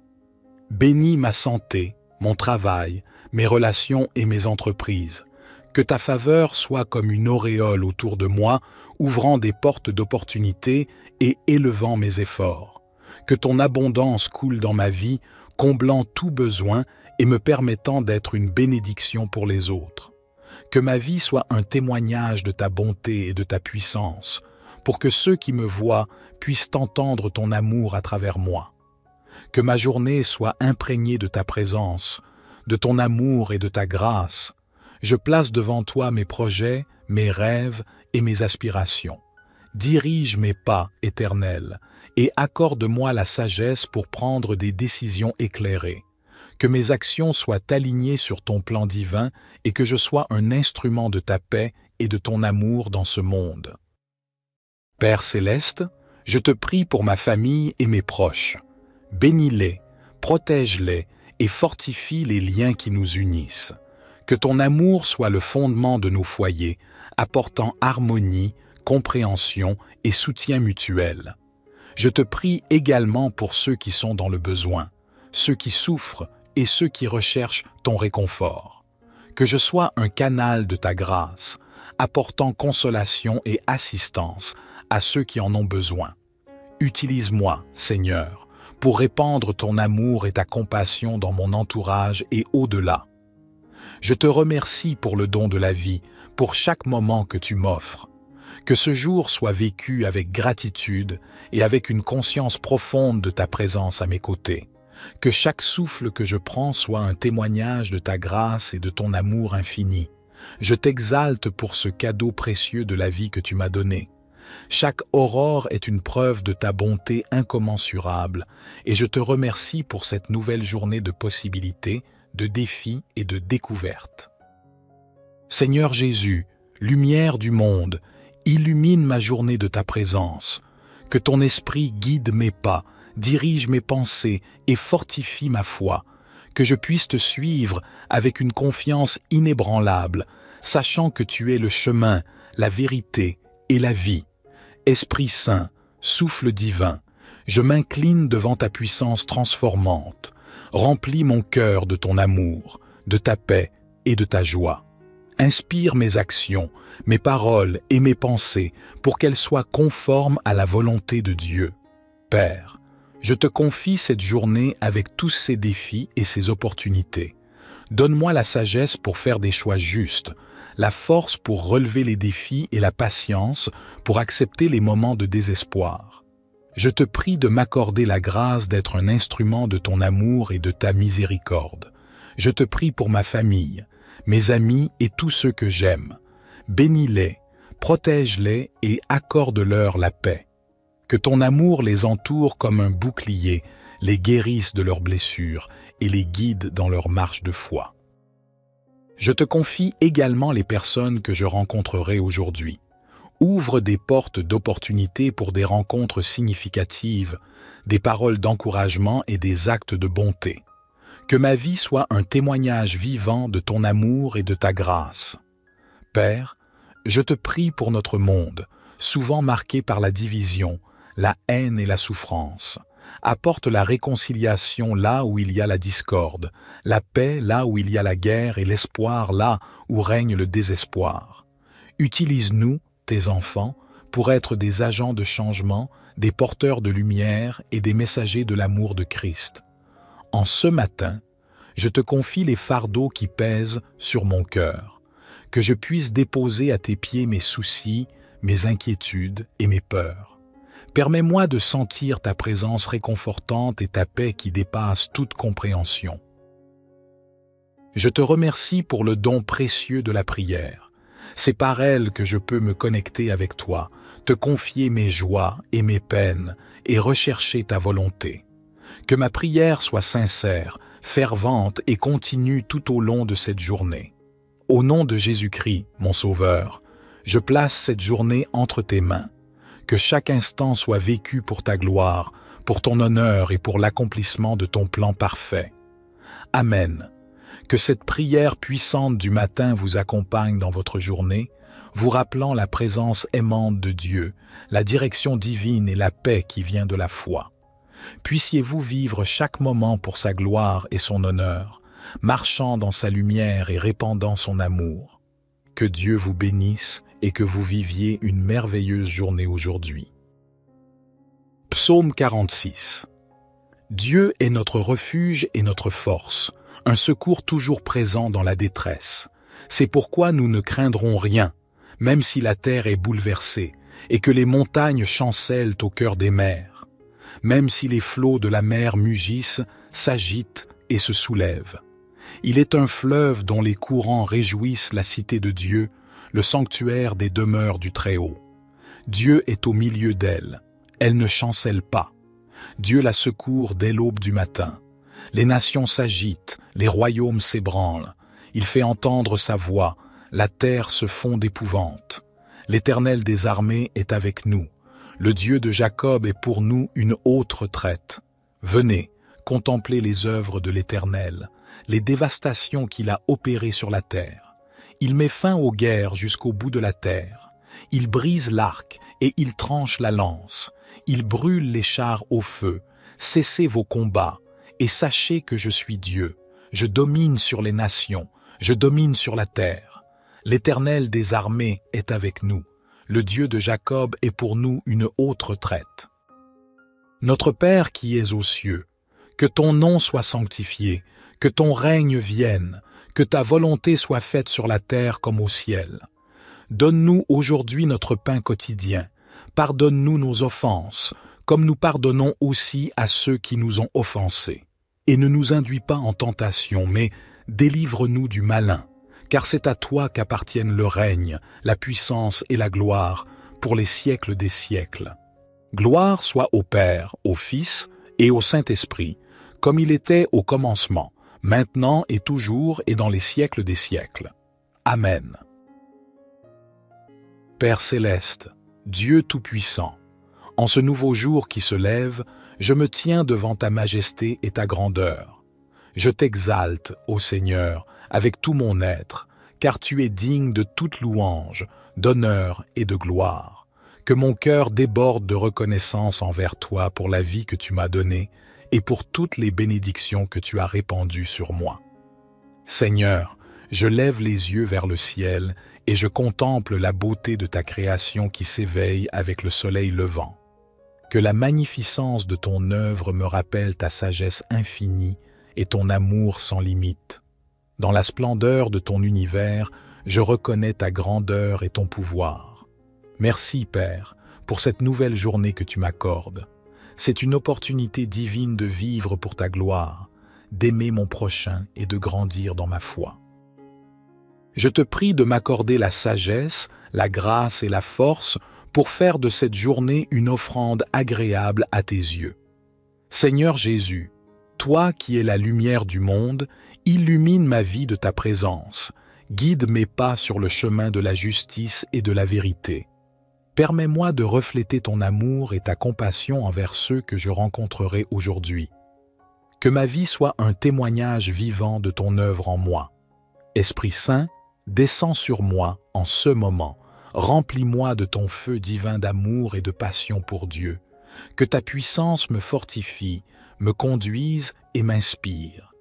Bénis ma santé, mon travail, mes relations et mes entreprises. Que ta faveur soit comme une auréole autour de moi, ouvrant des portes d'opportunités et élevant mes efforts. Que ton abondance coule dans ma vie, comblant tout besoin et me permettant d'être une bénédiction pour les autres. Que ma vie soit un témoignage de ta bonté et de ta puissance, pour que ceux qui me voient puissent entendre ton amour à travers moi. Que ma journée soit imprégnée de ta présence, de ton amour et de ta grâce. Je place devant toi mes projets, mes rêves et mes aspirations. Dirige mes pas, Éternel, et accorde-moi la sagesse pour prendre des décisions éclairées. Que mes actions soient alignées sur ton plan divin et que je sois un instrument de ta paix et de ton amour dans ce monde. Père céleste, je te prie pour ma famille et mes proches. Bénis-les, protège-les et fortifie les liens qui nous unissent. Que ton amour soit le fondement de nos foyers, apportant harmonie, compréhension et soutien mutuel. Je te prie également pour ceux qui sont dans le besoin, ceux qui souffrent et ceux qui recherchent ton réconfort. Que je sois un canal de ta grâce, apportant consolation et assistance à ceux qui en ont besoin. Utilise-moi, Seigneur, pour répandre ton amour et ta compassion dans mon entourage et au-delà. Je te remercie pour le don de la vie, pour chaque moment que tu m'offres. Que ce jour soit vécu avec gratitude et avec une conscience profonde de ta présence à mes côtés. Que chaque souffle que je prends soit un témoignage de ta grâce et de ton amour infini. Je t'exalte pour ce cadeau précieux de la vie que tu m'as donné. Chaque aurore est une preuve de ta bonté incommensurable et je te remercie pour cette nouvelle journée de possibilités, de défis et de découvertes. Seigneur Jésus, lumière du monde, illumine ma journée de ta présence. Que ton esprit guide mes pas, dirige mes pensées et fortifie ma foi. Que je puisse te suivre avec une confiance inébranlable, sachant que tu es le chemin, la vérité et la vie. Esprit Saint, souffle divin, je m'incline devant ta puissance transformante. Remplis mon cœur de ton amour, de ta paix et de ta joie. Inspire mes actions, mes paroles et mes pensées pour qu'elles soient conformes à la volonté de Dieu. Père, je te confie cette journée avec tous ses défis et ses opportunités. Donne-moi la sagesse pour faire des choix justes, la force pour relever les défis et la patience pour accepter les moments de désespoir. Je te prie de m'accorder la grâce d'être un instrument de ton amour et de ta miséricorde. Je te prie pour ma famille, mes amis et tous ceux que j'aime. Bénis-les, protège-les et accorde-leur la paix. Que ton amour les entoure comme un bouclier, les guérisse de leurs blessures et les guide dans leur marche de foi. Je te confie également les personnes que je rencontrerai aujourd'hui. Ouvre des portes d'opportunité pour des rencontres significatives, des paroles d'encouragement et des actes de bonté. Que ma vie soit un témoignage vivant de ton amour et de ta grâce. Père, je te prie pour notre monde, souvent marqué par la division, la haine et la souffrance. Apporte la réconciliation là où il y a la discorde, la paix là où il y a la guerre et l'espoir là où règne le désespoir. Utilise-nous, tes enfants, pour être des agents de changement, des porteurs de lumière et des messagers de l'amour de Christ. En ce matin, je te confie les fardeaux qui pèsent sur mon cœur, que je puisse déposer à tes pieds mes soucis, mes inquiétudes et mes peurs. Permets-moi de sentir ta présence réconfortante et ta paix qui dépasse toute compréhension. Je te remercie pour le don précieux de la prière. C'est par elle que je peux me connecter avec toi, te confier mes joies et mes peines et rechercher ta volonté. Que ma prière soit sincère, fervente et continue tout au long de cette journée. Au nom de Jésus-Christ, mon Sauveur, je place cette journée entre tes mains. Que chaque instant soit vécu pour ta gloire, pour ton honneur et pour l'accomplissement de ton plan parfait. Amen. Que cette prière puissante du matin vous accompagne dans votre journée, vous rappelant la présence aimante de Dieu, la direction divine et la paix qui vient de la foi. Puissiez-vous vivre chaque moment pour sa gloire et son honneur, marchant dans sa lumière et répandant son amour. Que Dieu vous bénisse et que vous viviez une merveilleuse journée aujourd'hui. Psaume 46. Dieu est notre refuge et notre force, un secours toujours présent dans la détresse. C'est pourquoi nous ne craindrons rien, même si la terre est bouleversée et que les montagnes chancellent au cœur des mers, même si les flots de la mer mugissent, s'agitent et se soulèvent. Il est un fleuve dont les courants réjouissent la cité de Dieu, le sanctuaire des demeures du Très-Haut. Dieu est au milieu d'elle. Elle ne chancelle pas. Dieu la secourt dès l'aube du matin. Les nations s'agitent, les royaumes s'ébranlent. Il fait entendre sa voix, la terre se fond d'épouvante. L'Éternel des armées est avec nous. Le Dieu de Jacob est pour nous une haute retraite. Venez, contemplez les œuvres de l'Éternel, les dévastations qu'il a opérées sur la terre. Il met fin aux guerres jusqu'au bout de la terre. Il brise l'arc et il tranche la lance. Ils brûlent les chars au feu. Cessez vos combats, et sachez que je suis Dieu. Je domine sur les nations, je domine sur la terre. L'Éternel des armées est avec nous. Le Dieu de Jacob est pour nous une haute retraite. Notre Père qui es aux cieux, que ton nom soit sanctifié, que ton règne vienne, que ta volonté soit faite sur la terre comme au ciel. Donne-nous aujourd'hui notre pain quotidien. Pardonne-nous nos offenses, comme nous pardonnons aussi à ceux qui nous ont offensés. Et ne nous induis pas en tentation, mais délivre-nous du malin, car c'est à toi qu'appartiennent le règne, la puissance et la gloire, pour les siècles des siècles. Gloire soit au Père, au Fils et au Saint-Esprit, comme il était au commencement, maintenant et toujours et dans les siècles des siècles. Amen. Père céleste, Dieu Tout-Puissant, en ce nouveau jour qui se lève, je me tiens devant ta majesté et ta grandeur. Je t'exalte, ô Seigneur, avec tout mon être, car tu es digne de toute louange, d'honneur et de gloire. Que mon cœur déborde de reconnaissance envers toi pour la vie que tu m'as donnée et pour toutes les bénédictions que tu as répandues sur moi. Seigneur, je lève les yeux vers le ciel et je contemple la beauté de ta création qui s'éveille avec le soleil levant. Que la magnificence de ton œuvre me rappelle ta sagesse infinie et ton amour sans limite. Dans la splendeur de ton univers, je reconnais ta grandeur et ton pouvoir. Merci, Père, pour cette nouvelle journée que tu m'accordes. C'est une opportunité divine de vivre pour ta gloire, d'aimer mon prochain et de grandir dans ma foi. Je te prie de m'accorder la sagesse, la grâce et la force pour faire de cette journée une offrande agréable à tes yeux. Seigneur Jésus, toi qui es la lumière du monde, illumine ma vie de ta présence, guide mes pas sur le chemin de la justice et de la vérité. Permets-moi de refléter ton amour et ta compassion envers ceux que je rencontrerai aujourd'hui. Que ma vie soit un témoignage vivant de ton œuvre en moi. Esprit Saint, descends sur moi en ce moment. Remplis-moi de ton feu divin d'amour et de passion pour Dieu. Que ta puissance me fortifie, me conduise et m'inspire.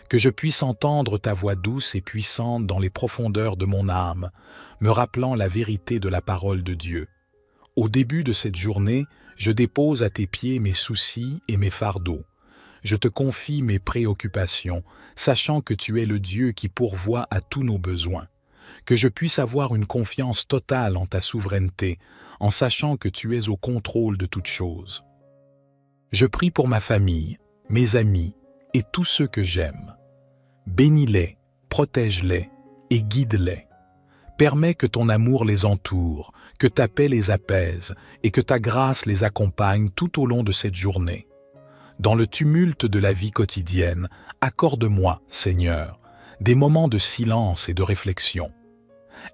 Que je puisse entendre ta voix douce et puissante dans les profondeurs de mon âme, me rappelant la vérité de la parole de Dieu. Au début de cette journée, je dépose à tes pieds mes soucis et mes fardeaux. Je te confie mes préoccupations, sachant que tu es le Dieu qui pourvoit à tous nos besoins. Que je puisse avoir une confiance totale en ta souveraineté, en sachant que tu es au contrôle de toutes choses. Je prie pour ma famille, mes amis et tous ceux que j'aime. Bénis-les, protège-les et guide-les. Permets que ton amour les entoure, que ta paix les apaise et que ta grâce les accompagne tout au long de cette journée. Dans le tumulte de la vie quotidienne, accorde-moi, Seigneur, des moments de silence et de réflexion.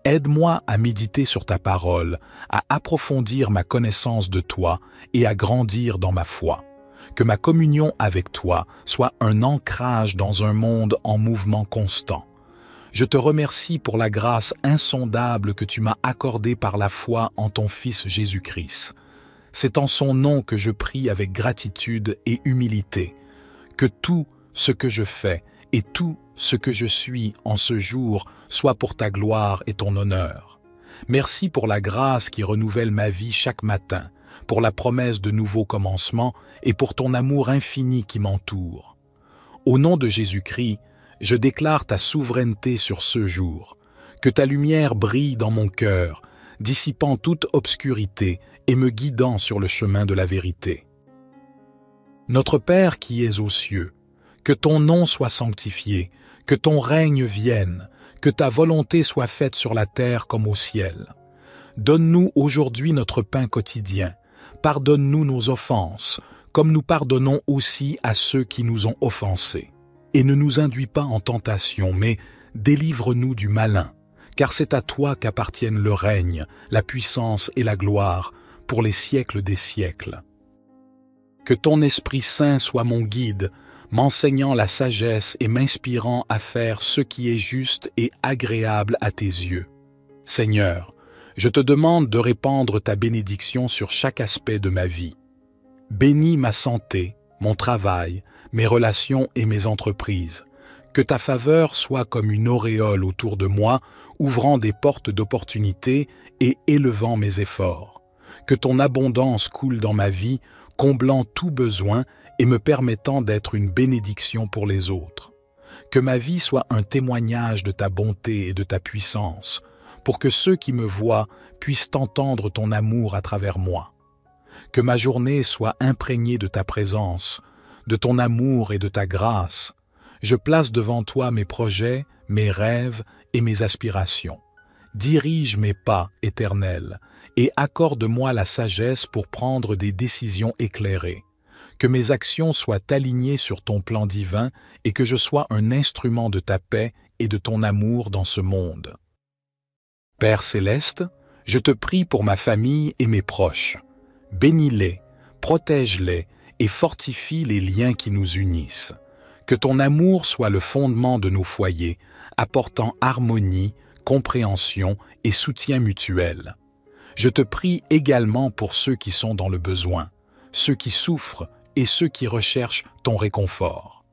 Aide-moi à méditer sur ta parole, à approfondir ma connaissance de toi et à grandir dans ma foi. Que ma communion avec toi soit un ancrage dans un monde en mouvement constant. Je te remercie pour la grâce insondable que tu m'as accordée par la foi en ton Fils Jésus-Christ. C'est en son nom que je prie avec gratitude et humilité. Que tout ce que je fais et tout ce que je suis en ce jour soit pour ta gloire et ton honneur. Merci pour la grâce qui renouvelle ma vie chaque matin, pour la promesse de nouveaux commencements et pour ton amour infini qui m'entoure. Au nom de Jésus-Christ, je déclare ta souveraineté sur ce jour. Que ta lumière brille dans mon cœur, dissipant toute obscurité et me guidant sur le chemin de la vérité. Notre Père qui es aux cieux, que ton nom soit sanctifié, que ton règne vienne, que ta volonté soit faite sur la terre comme au ciel. Donne-nous aujourd'hui notre pain quotidien. Pardonne-nous nos offenses, comme nous pardonnons aussi à ceux qui nous ont offensés. Et ne nous induis pas en tentation, mais délivre-nous du malin, car c'est à toi qu'appartiennent le règne, la puissance et la gloire, pour les siècles des siècles. Que ton Esprit Saint soit mon guide, m'enseignant la sagesse et m'inspirant à faire ce qui est juste et agréable à tes yeux. Seigneur, je te demande de répandre ta bénédiction sur chaque aspect de ma vie. Bénis ma santé, mon travail, mes relations et mes entreprises. Que ta faveur soit comme une auréole autour de moi, ouvrant des portes d'opportunités et élevant mes efforts. Que ton abondance coule dans ma vie, comblant tout besoin et me permettant d'être une bénédiction pour les autres. Que ma vie soit un témoignage de ta bonté et de ta puissance, pour que ceux qui me voient puissent entendre ton amour à travers moi. Que ma journée soit imprégnée de ta présence, de ton amour et de ta grâce. Je place devant toi mes projets, mes rêves et mes aspirations. Dirige mes pas, Éternel, et accorde-moi la sagesse pour prendre des décisions éclairées. Que mes actions soient alignées sur ton plan divin et que je sois un instrument de ta paix et de ton amour dans ce monde. Père céleste, je te prie pour ma famille et mes proches. Bénis-les, protège-les et fortifie les liens qui nous unissent. Que ton amour soit le fondement de nos foyers, apportant harmonie, compréhension et soutien mutuel. Je te prie également pour ceux qui sont dans le besoin, ceux qui souffrent et ceux qui recherchent ton réconfort.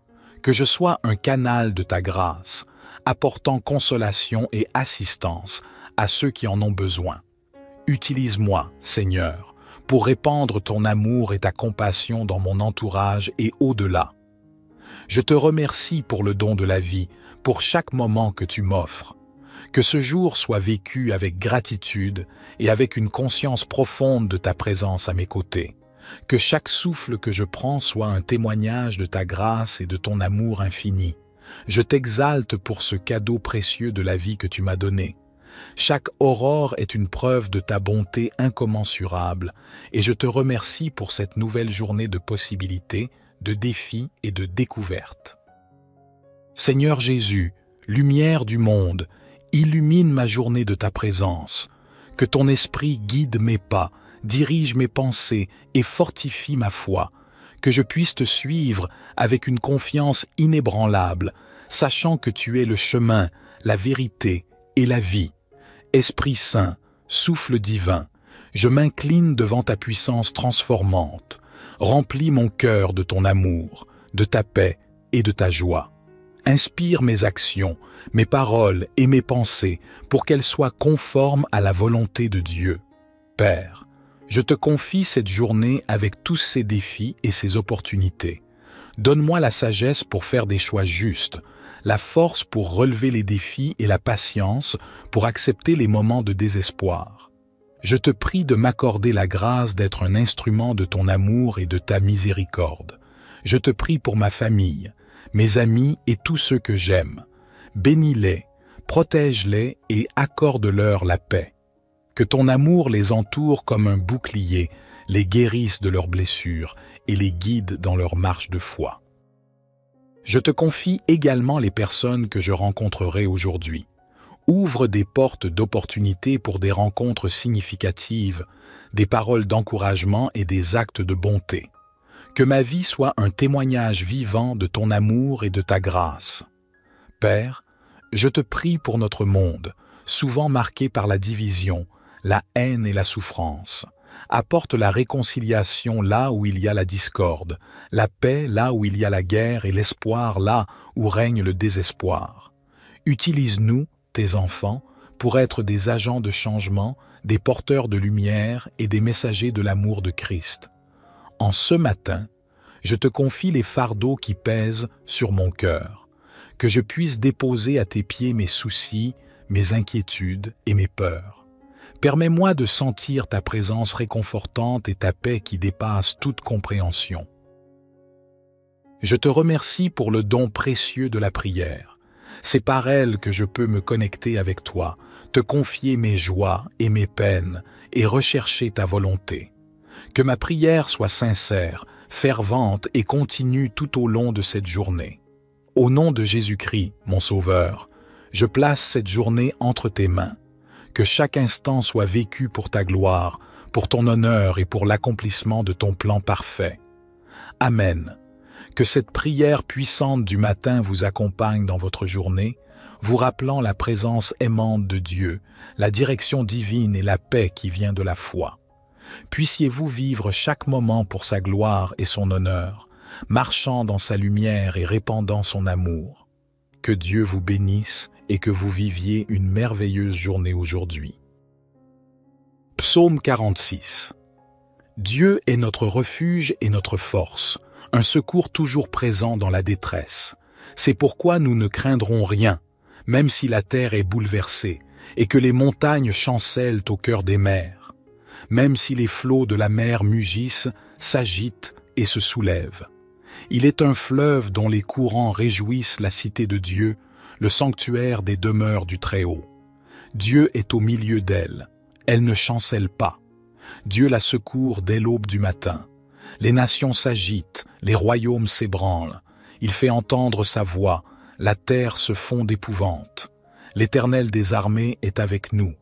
Que je sois un canal de ta grâce, apportant consolation et assistance à ceux qui en ont besoin. Utilise-moi, Seigneur, pour répandre ton amour et ta compassion dans mon entourage et au-delà. Je te remercie pour le don de la vie, pour chaque moment que tu m'offres. Que ce jour soit vécu avec gratitude et avec une conscience profonde de ta présence à mes côtés. Que chaque souffle que je prends soit un témoignage de ta grâce et de ton amour infini. Je t'exalte pour ce cadeau précieux de la vie que tu m'as donné. Chaque aurore est une preuve de ta bonté incommensurable et je te remercie pour cette nouvelle journée de possibilités, de défis et de découvertes. Seigneur Jésus, lumière du monde, illumine ma journée de ta présence. Que ton esprit guide mes pas, dirige mes pensées et fortifie ma foi. Que je puisse te suivre avec une confiance inébranlable, sachant que tu es le chemin, la vérité et la vie. Esprit Saint, souffle divin, je m'incline devant ta puissance transformante. Remplis mon cœur de ton amour, de ta paix et de ta joie. Inspire mes actions, mes paroles et mes pensées pour qu'elles soient conformes à la volonté de Dieu. Père, je te confie cette journée avec tous ses défis et ses opportunités. Donne-moi la sagesse pour faire des choix justes, la force pour relever les défis et la patience pour accepter les moments de désespoir. Je te prie de m'accorder la grâce d'être un instrument de ton amour et de ta miséricorde. Je te prie pour ma famille, mes amis et tous ceux que j'aime. Bénis-les, protège-les et accorde-leur la paix. Que ton amour les entoure comme un bouclier, les guérisse de leurs blessures et les guide dans leur marche de foi. Je te confie également les personnes que je rencontrerai aujourd'hui. Ouvre des portes d'opportunités pour des rencontres significatives, des paroles d'encouragement et des actes de bonté. Que ma vie soit un témoignage vivant de ton amour et de ta grâce. Père, je te prie pour notre monde, souvent marqué par la division, la haine et la souffrance. Apporte la réconciliation là où il y a la discorde, la paix là où il y a la guerre et l'espoir là où règne le désespoir. Utilise-nous, tes enfants, pour être des agents de changement, des porteurs de lumière et des messagers de l'amour de Christ. En ce matin, je te confie les fardeaux qui pèsent sur mon cœur, que je puisse déposer à tes pieds mes soucis, mes inquiétudes et mes peurs. Permets-moi de sentir ta présence réconfortante et ta paix qui dépasse toute compréhension. Je te remercie pour le don précieux de la prière. C'est par elle que je peux me connecter avec toi, te confier mes joies et mes peines et rechercher ta volonté. Que ma prière soit sincère, fervente et continue tout au long de cette journée. Au nom de Jésus-Christ, mon Sauveur, je place cette journée entre tes mains. Que chaque instant soit vécu pour ta gloire, pour ton honneur et pour l'accomplissement de ton plan parfait. Amen. Que cette prière puissante du matin vous accompagne dans votre journée, vous rappelant la présence aimante de Dieu, la direction divine et la paix qui vient de la foi. Puissiez-vous vivre chaque moment pour sa gloire et son honneur, marchant dans sa lumière et répandant son amour. Que Dieu vous bénisse et que vous viviez une merveilleuse journée aujourd'hui. Psaume 46. Dieu est notre refuge et notre force, un secours toujours présent dans la détresse. C'est pourquoi nous ne craindrons rien, même si la terre est bouleversée et que les montagnes chancellent au cœur des mers, même si les flots de la mer mugissent, s'agitent et se soulèvent. Il est un fleuve dont les courants réjouissent la cité de Dieu, le sanctuaire des demeures du Très-Haut. Dieu est au milieu d'elle, elle ne chancelle pas. Dieu la secourt dès l'aube du matin. Les nations s'agitent, les royaumes s'ébranlent. Il fait entendre sa voix, la terre se fond d'épouvante. L'Éternel des armées est avec nous.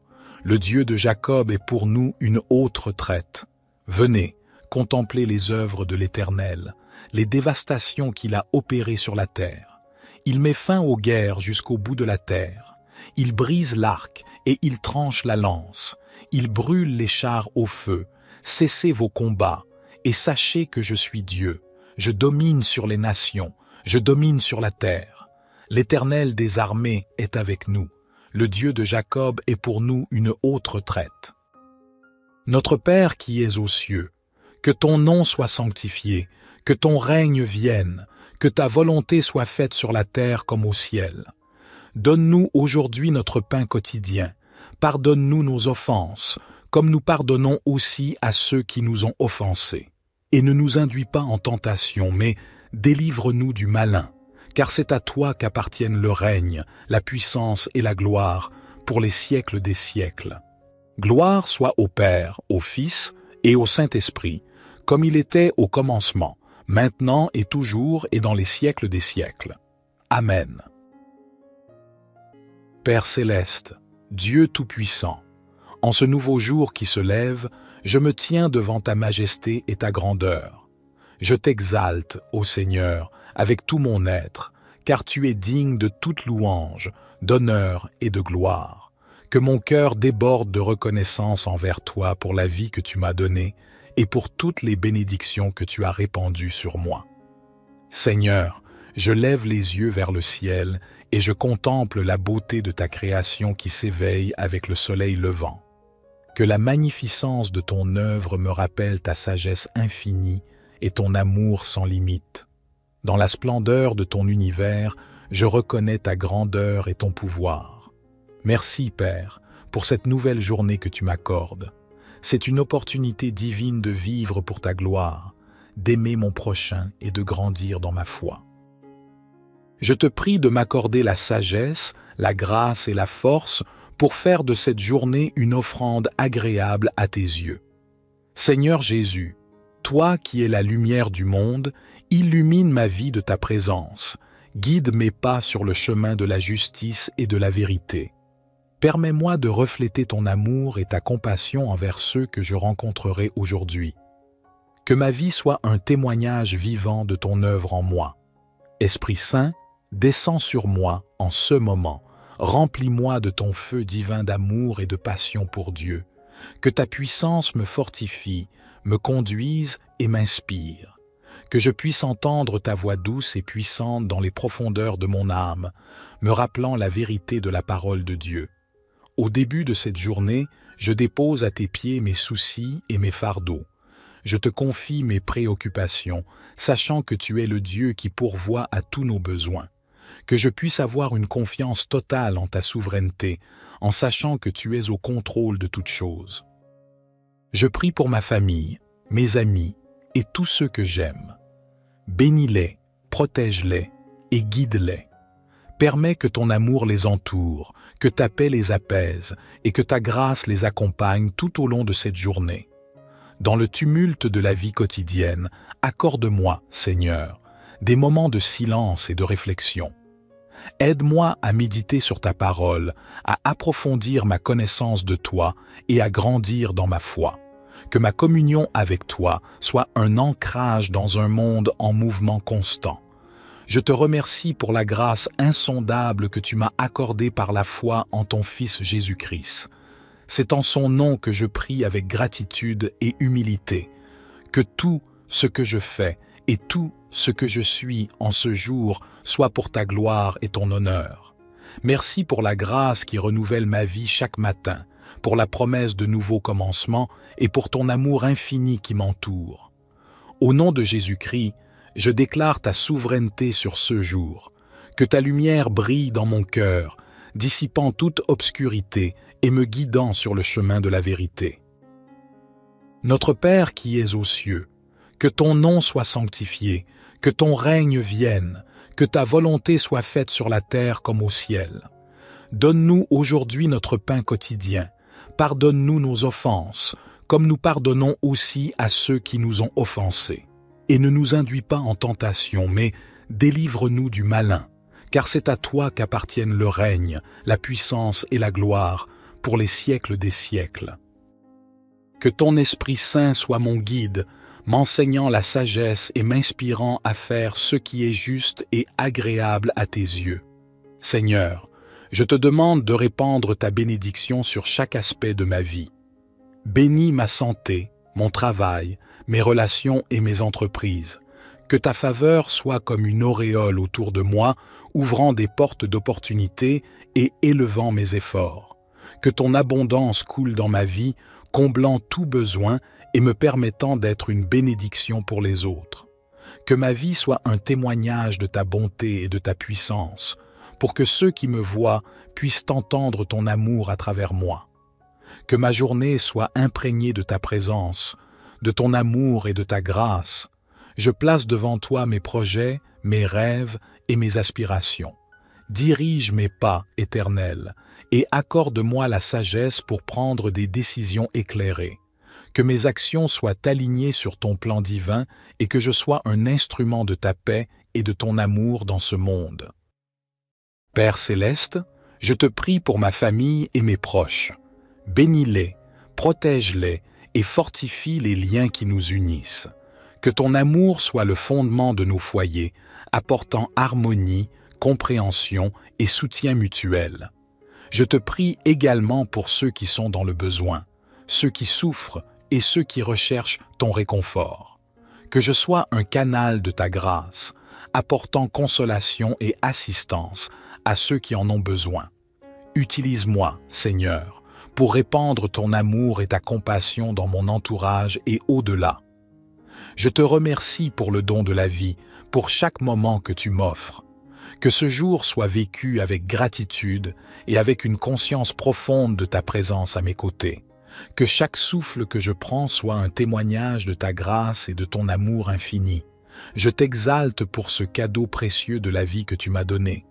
Le Dieu de Jacob est pour nous une haute retraite. Venez, contemplez les œuvres de l'Éternel, les dévastations qu'il a opérées sur la terre. Il met fin aux guerres jusqu'au bout de la terre. Il brise l'arc et il tranche la lance. Il brûle les chars au feu. Cessez vos combats et sachez que je suis Dieu. Je domine sur les nations, je domine sur la terre. L'Éternel des armées est avec nous. Le Dieu de Jacob est pour nous une haute retraite. Notre Père qui es aux cieux, que ton nom soit sanctifié, que ton règne vienne, que ta volonté soit faite sur la terre comme au ciel. Donne-nous aujourd'hui notre pain quotidien. Pardonne-nous nos offenses, comme nous pardonnons aussi à ceux qui nous ont offensés. Et ne nous induis pas en tentation, mais délivre-nous du malin, car c'est à toi qu'appartiennent le règne, la puissance et la gloire, pour les siècles des siècles. Gloire soit au Père, au Fils et au Saint-Esprit, comme il était au commencement, maintenant et toujours et dans les siècles des siècles. Amen. Père céleste, Dieu Tout-Puissant, en ce nouveau jour qui se lève, je me tiens devant ta majesté et ta grandeur. Je t'exalte, ô Seigneur, avec tout mon être, car tu es digne de toute louange, d'honneur et de gloire. Que mon cœur déborde de reconnaissance envers toi pour la vie que tu m'as donnée et pour toutes les bénédictions que tu as répandues sur moi. Seigneur, je lève les yeux vers le ciel et je contemple la beauté de ta création qui s'éveille avec le soleil levant. Que la magnificence de ton œuvre me rappelle ta sagesse infinie et ton amour sans limite. Dans la splendeur de ton univers, je reconnais ta grandeur et ton pouvoir. Merci, Père, pour cette nouvelle journée que tu m'accordes. C'est une opportunité divine de vivre pour ta gloire, d'aimer mon prochain et de grandir dans ma foi. Je te prie de m'accorder la sagesse, la grâce et la force pour faire de cette journée une offrande agréable à tes yeux. Seigneur Jésus, toi qui es la lumière du monde, illumine ma vie de ta présence, guide mes pas sur le chemin de la justice et de la vérité. Permets-moi de refléter ton amour et ta compassion envers ceux que je rencontrerai aujourd'hui. Que ma vie soit un témoignage vivant de ton œuvre en moi. Esprit Saint, descends sur moi en ce moment. Remplis-moi de ton feu divin d'amour et de passion pour Dieu. Que ta puissance me fortifie, me conduise et m'inspire. Que je puisse entendre ta voix douce et puissante dans les profondeurs de mon âme, me rappelant la vérité de la parole de Dieu. Au début de cette journée, je dépose à tes pieds mes soucis et mes fardeaux. Je te confie mes préoccupations, sachant que tu es le Dieu qui pourvoit à tous nos besoins. Que je puisse avoir une confiance totale en ta souveraineté, en sachant que tu es au contrôle de toutes choses. Je prie pour ma famille, mes amis et tous ceux que j'aime. Bénis-les, protège-les et guide-les. Permets que ton amour les entoure, que ta paix les apaise et que ta grâce les accompagne tout au long de cette journée. Dans le tumulte de la vie quotidienne, accorde-moi, Seigneur, des moments de silence et de réflexion. Aide-moi à méditer sur ta parole, à approfondir ma connaissance de toi et à grandir dans ma foi. Que ma communion avec toi soit un ancrage dans un monde en mouvement constant. Je te remercie pour la grâce insondable que tu m'as accordée par la foi en ton Fils Jésus-Christ. C'est en son nom que je prie avec gratitude et humilité, que tout ce que je fais et tout ce que je suis en ce jour soit pour ta gloire et ton honneur. Merci pour la grâce qui renouvelle ma vie chaque matin, pour la promesse de nouveaux commencements et pour ton amour infini qui m'entoure. Au nom de Jésus-Christ, je déclare ta souveraineté sur ce jour, que ta lumière brille dans mon cœur, dissipant toute obscurité et me guidant sur le chemin de la vérité. Notre Père qui es aux cieux, que ton nom soit sanctifié, que ton règne vienne, que ta volonté soit faite sur la terre comme au ciel. Donne-nous aujourd'hui notre pain quotidien. Pardonne-nous nos offenses, comme nous pardonnons aussi à ceux qui nous ont offensés. Et ne nous induis pas en tentation, mais délivre-nous du malin, car c'est à toi qu'appartiennent le règne, la puissance et la gloire, pour les siècles des siècles. Que ton Esprit Saint soit mon guide, m'enseignant la sagesse et m'inspirant à faire ce qui est juste et agréable à tes yeux. Seigneur, je te demande de répandre ta bénédiction sur chaque aspect de ma vie. Bénis ma santé, mon travail, mes relations et mes entreprises. Que ta faveur soit comme une auréole autour de moi, ouvrant des portes d'opportunités et élevant mes efforts. Que ton abondance coule dans ma vie, comblant tout besoin et me permettant d'être une bénédiction pour les autres. Que ma vie soit un témoignage de ta bonté et de ta puissance, pour que ceux qui me voient puissent entendre ton amour à travers moi. Que ma journée soit imprégnée de ta présence, de ton amour et de ta grâce. Je place devant toi mes projets, mes rêves et mes aspirations. Dirige mes pas, Éternel, et accorde-moi la sagesse pour prendre des décisions éclairées. Que mes actions soient alignées sur ton plan divin et que je sois un instrument de ta paix et de ton amour dans ce monde. Père céleste, je te prie pour ma famille et mes proches. Bénis-les, protège-les et fortifie les liens qui nous unissent. Que ton amour soit le fondement de nos foyers, apportant harmonie, compréhension et soutien mutuel. Je te prie également pour ceux qui sont dans le besoin, ceux qui souffrent et ceux qui recherchent ton réconfort. Que je sois un canal de ta grâce, apportant consolation et assistance à ceux qui en ont besoin. Utilise-moi, Seigneur, pour répandre ton amour et ta compassion dans mon entourage et au-delà. Je te remercie pour le don de la vie, pour chaque moment que tu m'offres. Que ce jour soit vécu avec gratitude et avec une conscience profonde de ta présence à mes côtés. Que chaque souffle que je prends soit un témoignage de ta grâce et de ton amour infini. Je t'exalte pour ce cadeau précieux de la vie que tu m'as donné.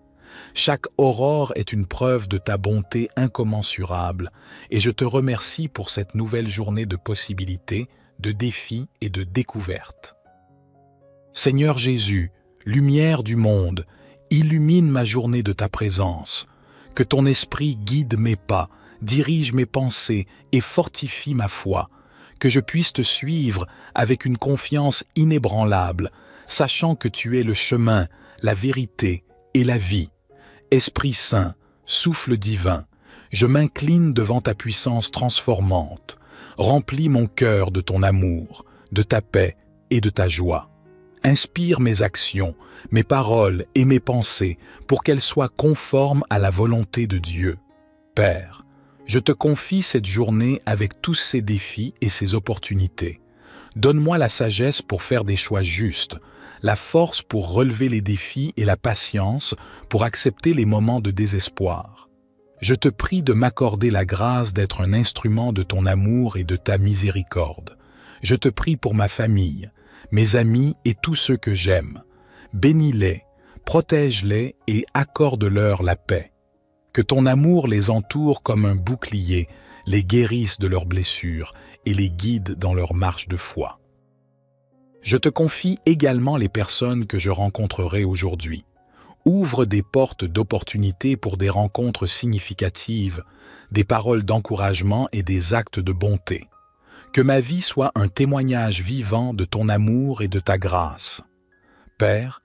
Chaque aurore est une preuve de ta bonté incommensurable et je te remercie pour cette nouvelle journée de possibilités, de défis et de découvertes. Seigneur Jésus, lumière du monde, illumine ma journée de ta présence. Que ton esprit guide mes pas, dirige mes pensées et fortifie ma foi. Que je puisse te suivre avec une confiance inébranlable, sachant que tu es le chemin, la vérité et la vie. Esprit Saint, souffle divin, je m'incline devant ta puissance transformante. Remplis mon cœur de ton amour, de ta paix et de ta joie. Inspire mes actions, mes paroles et mes pensées pour qu'elles soient conformes à la volonté de Dieu. Père, je te confie cette journée avec tous ses défis et ses opportunités. Donne-moi la sagesse pour faire des choix justes, la force pour relever les défis et la patience pour accepter les moments de désespoir. Je te prie de m'accorder la grâce d'être un instrument de ton amour et de ta miséricorde. Je te prie pour ma famille, mes amis et tous ceux que j'aime. Bénis-les, protège-les et accorde-leur la paix. Que ton amour les entoure comme un bouclier, les guérisse de leurs blessures et les guide dans leur marche de foi. Je te confie également les personnes que je rencontrerai aujourd'hui. Ouvre des portes d'opportunités pour des rencontres significatives, des paroles d'encouragement et des actes de bonté. Que ma vie soit un témoignage vivant de ton amour et de ta grâce. Père,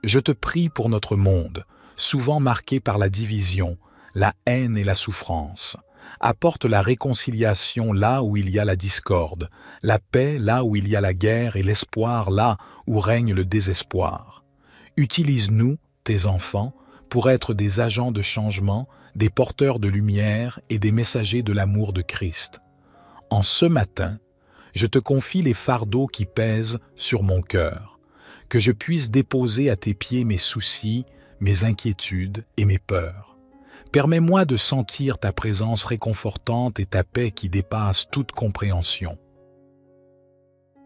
je te prie pour notre monde, souvent marqué par la division, la haine et la souffrance. Apporte la réconciliation là où il y a la discorde, la paix là où il y a la guerre et l'espoir là où règne le désespoir. Utilise-nous, tes enfants, pour être des agents de changement, des porteurs de lumière et des messagers de l'amour de Christ. En ce matin, je te confie les fardeaux qui pèsent sur mon cœur, que je puisse déposer à tes pieds mes soucis, mes inquiétudes et mes peurs. Permets-moi de sentir ta présence réconfortante et ta paix qui dépasse toute compréhension.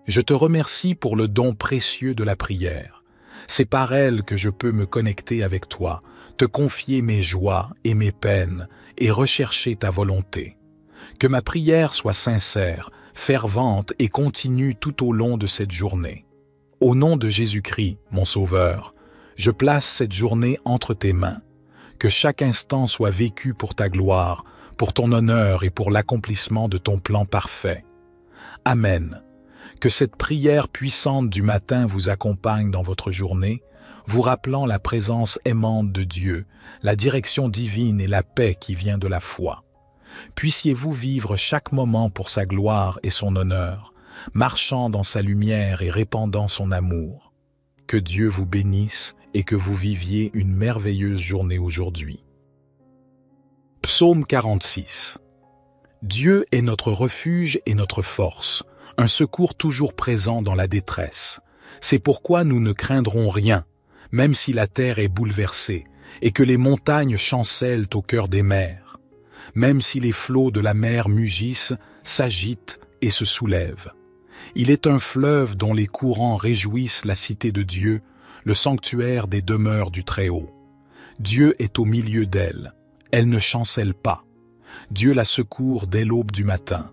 Je te remercie pour le don précieux de la prière. C'est par elle que je peux me connecter avec toi, te confier mes joies et mes peines et rechercher ta volonté. Que ma prière soit sincère, fervente et continue tout au long de cette journée. Au nom de Jésus-Christ, mon Sauveur, je place cette journée entre tes mains. Que chaque instant soit vécu pour ta gloire, pour ton honneur et pour l'accomplissement de ton plan parfait. Amen. Que cette prière puissante du matin vous accompagne dans votre journée, vous rappelant la présence aimante de Dieu, la direction divine et la paix qui vient de la foi. Puissiez-vous vivre chaque moment pour sa gloire et son honneur, marchant dans sa lumière et répandant son amour. Que Dieu vous bénisse et que vous viviez une merveilleuse journée aujourd'hui. Psaume 46. Dieu est notre refuge et notre force, un secours toujours présent dans la détresse. C'est pourquoi nous ne craindrons rien, même si la terre est bouleversée et que les montagnes chancellent au cœur des mers, même si les flots de la mer mugissent, s'agitent et se soulèvent. Il est un fleuve dont les courants réjouissent la cité de Dieu, le sanctuaire des demeures du Très-Haut. Dieu est au milieu d'elle, elle ne chancelle pas. Dieu la secourt dès l'aube du matin.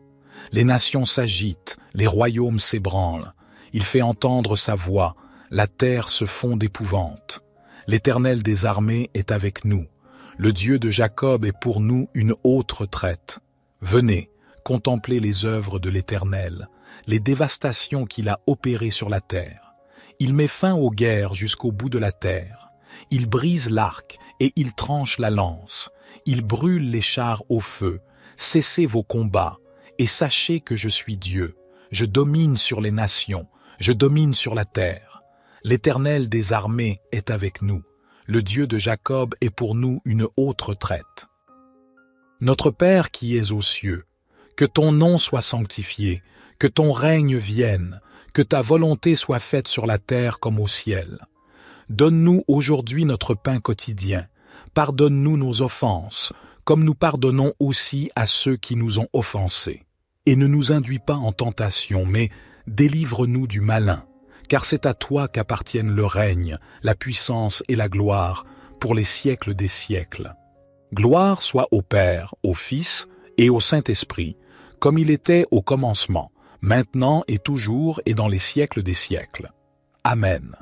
Les nations s'agitent, les royaumes s'ébranlent. Il fait entendre sa voix, la terre se fond d'épouvante. L'Éternel des armées est avec nous. Le Dieu de Jacob est pour nous une haute retraite. Venez, contemplez les œuvres de l'Éternel, les dévastations qu'il a opérées sur la terre. Il met fin aux guerres jusqu'au bout de la terre. Il brise l'arc et il tranche la lance. Il brûle les chars au feu. Cessez vos combats et sachez que je suis Dieu. Je domine sur les nations, je domine sur la terre. L'Éternel des armées est avec nous. Le Dieu de Jacob est pour nous une haute retraite. Notre Père qui es aux cieux, que ton nom soit sanctifié, que ton règne vienne, que ta volonté soit faite sur la terre comme au ciel. Donne-nous aujourd'hui notre pain quotidien. Pardonne-nous nos offenses, comme nous pardonnons aussi à ceux qui nous ont offensés. Et ne nous induis pas en tentation, mais délivre-nous du malin, car c'est à toi qu'appartiennent le règne, la puissance et la gloire, pour les siècles des siècles. Gloire soit au Père, au Fils et au Saint-Esprit, comme il était au commencement, maintenant et toujours et dans les siècles des siècles. Amen.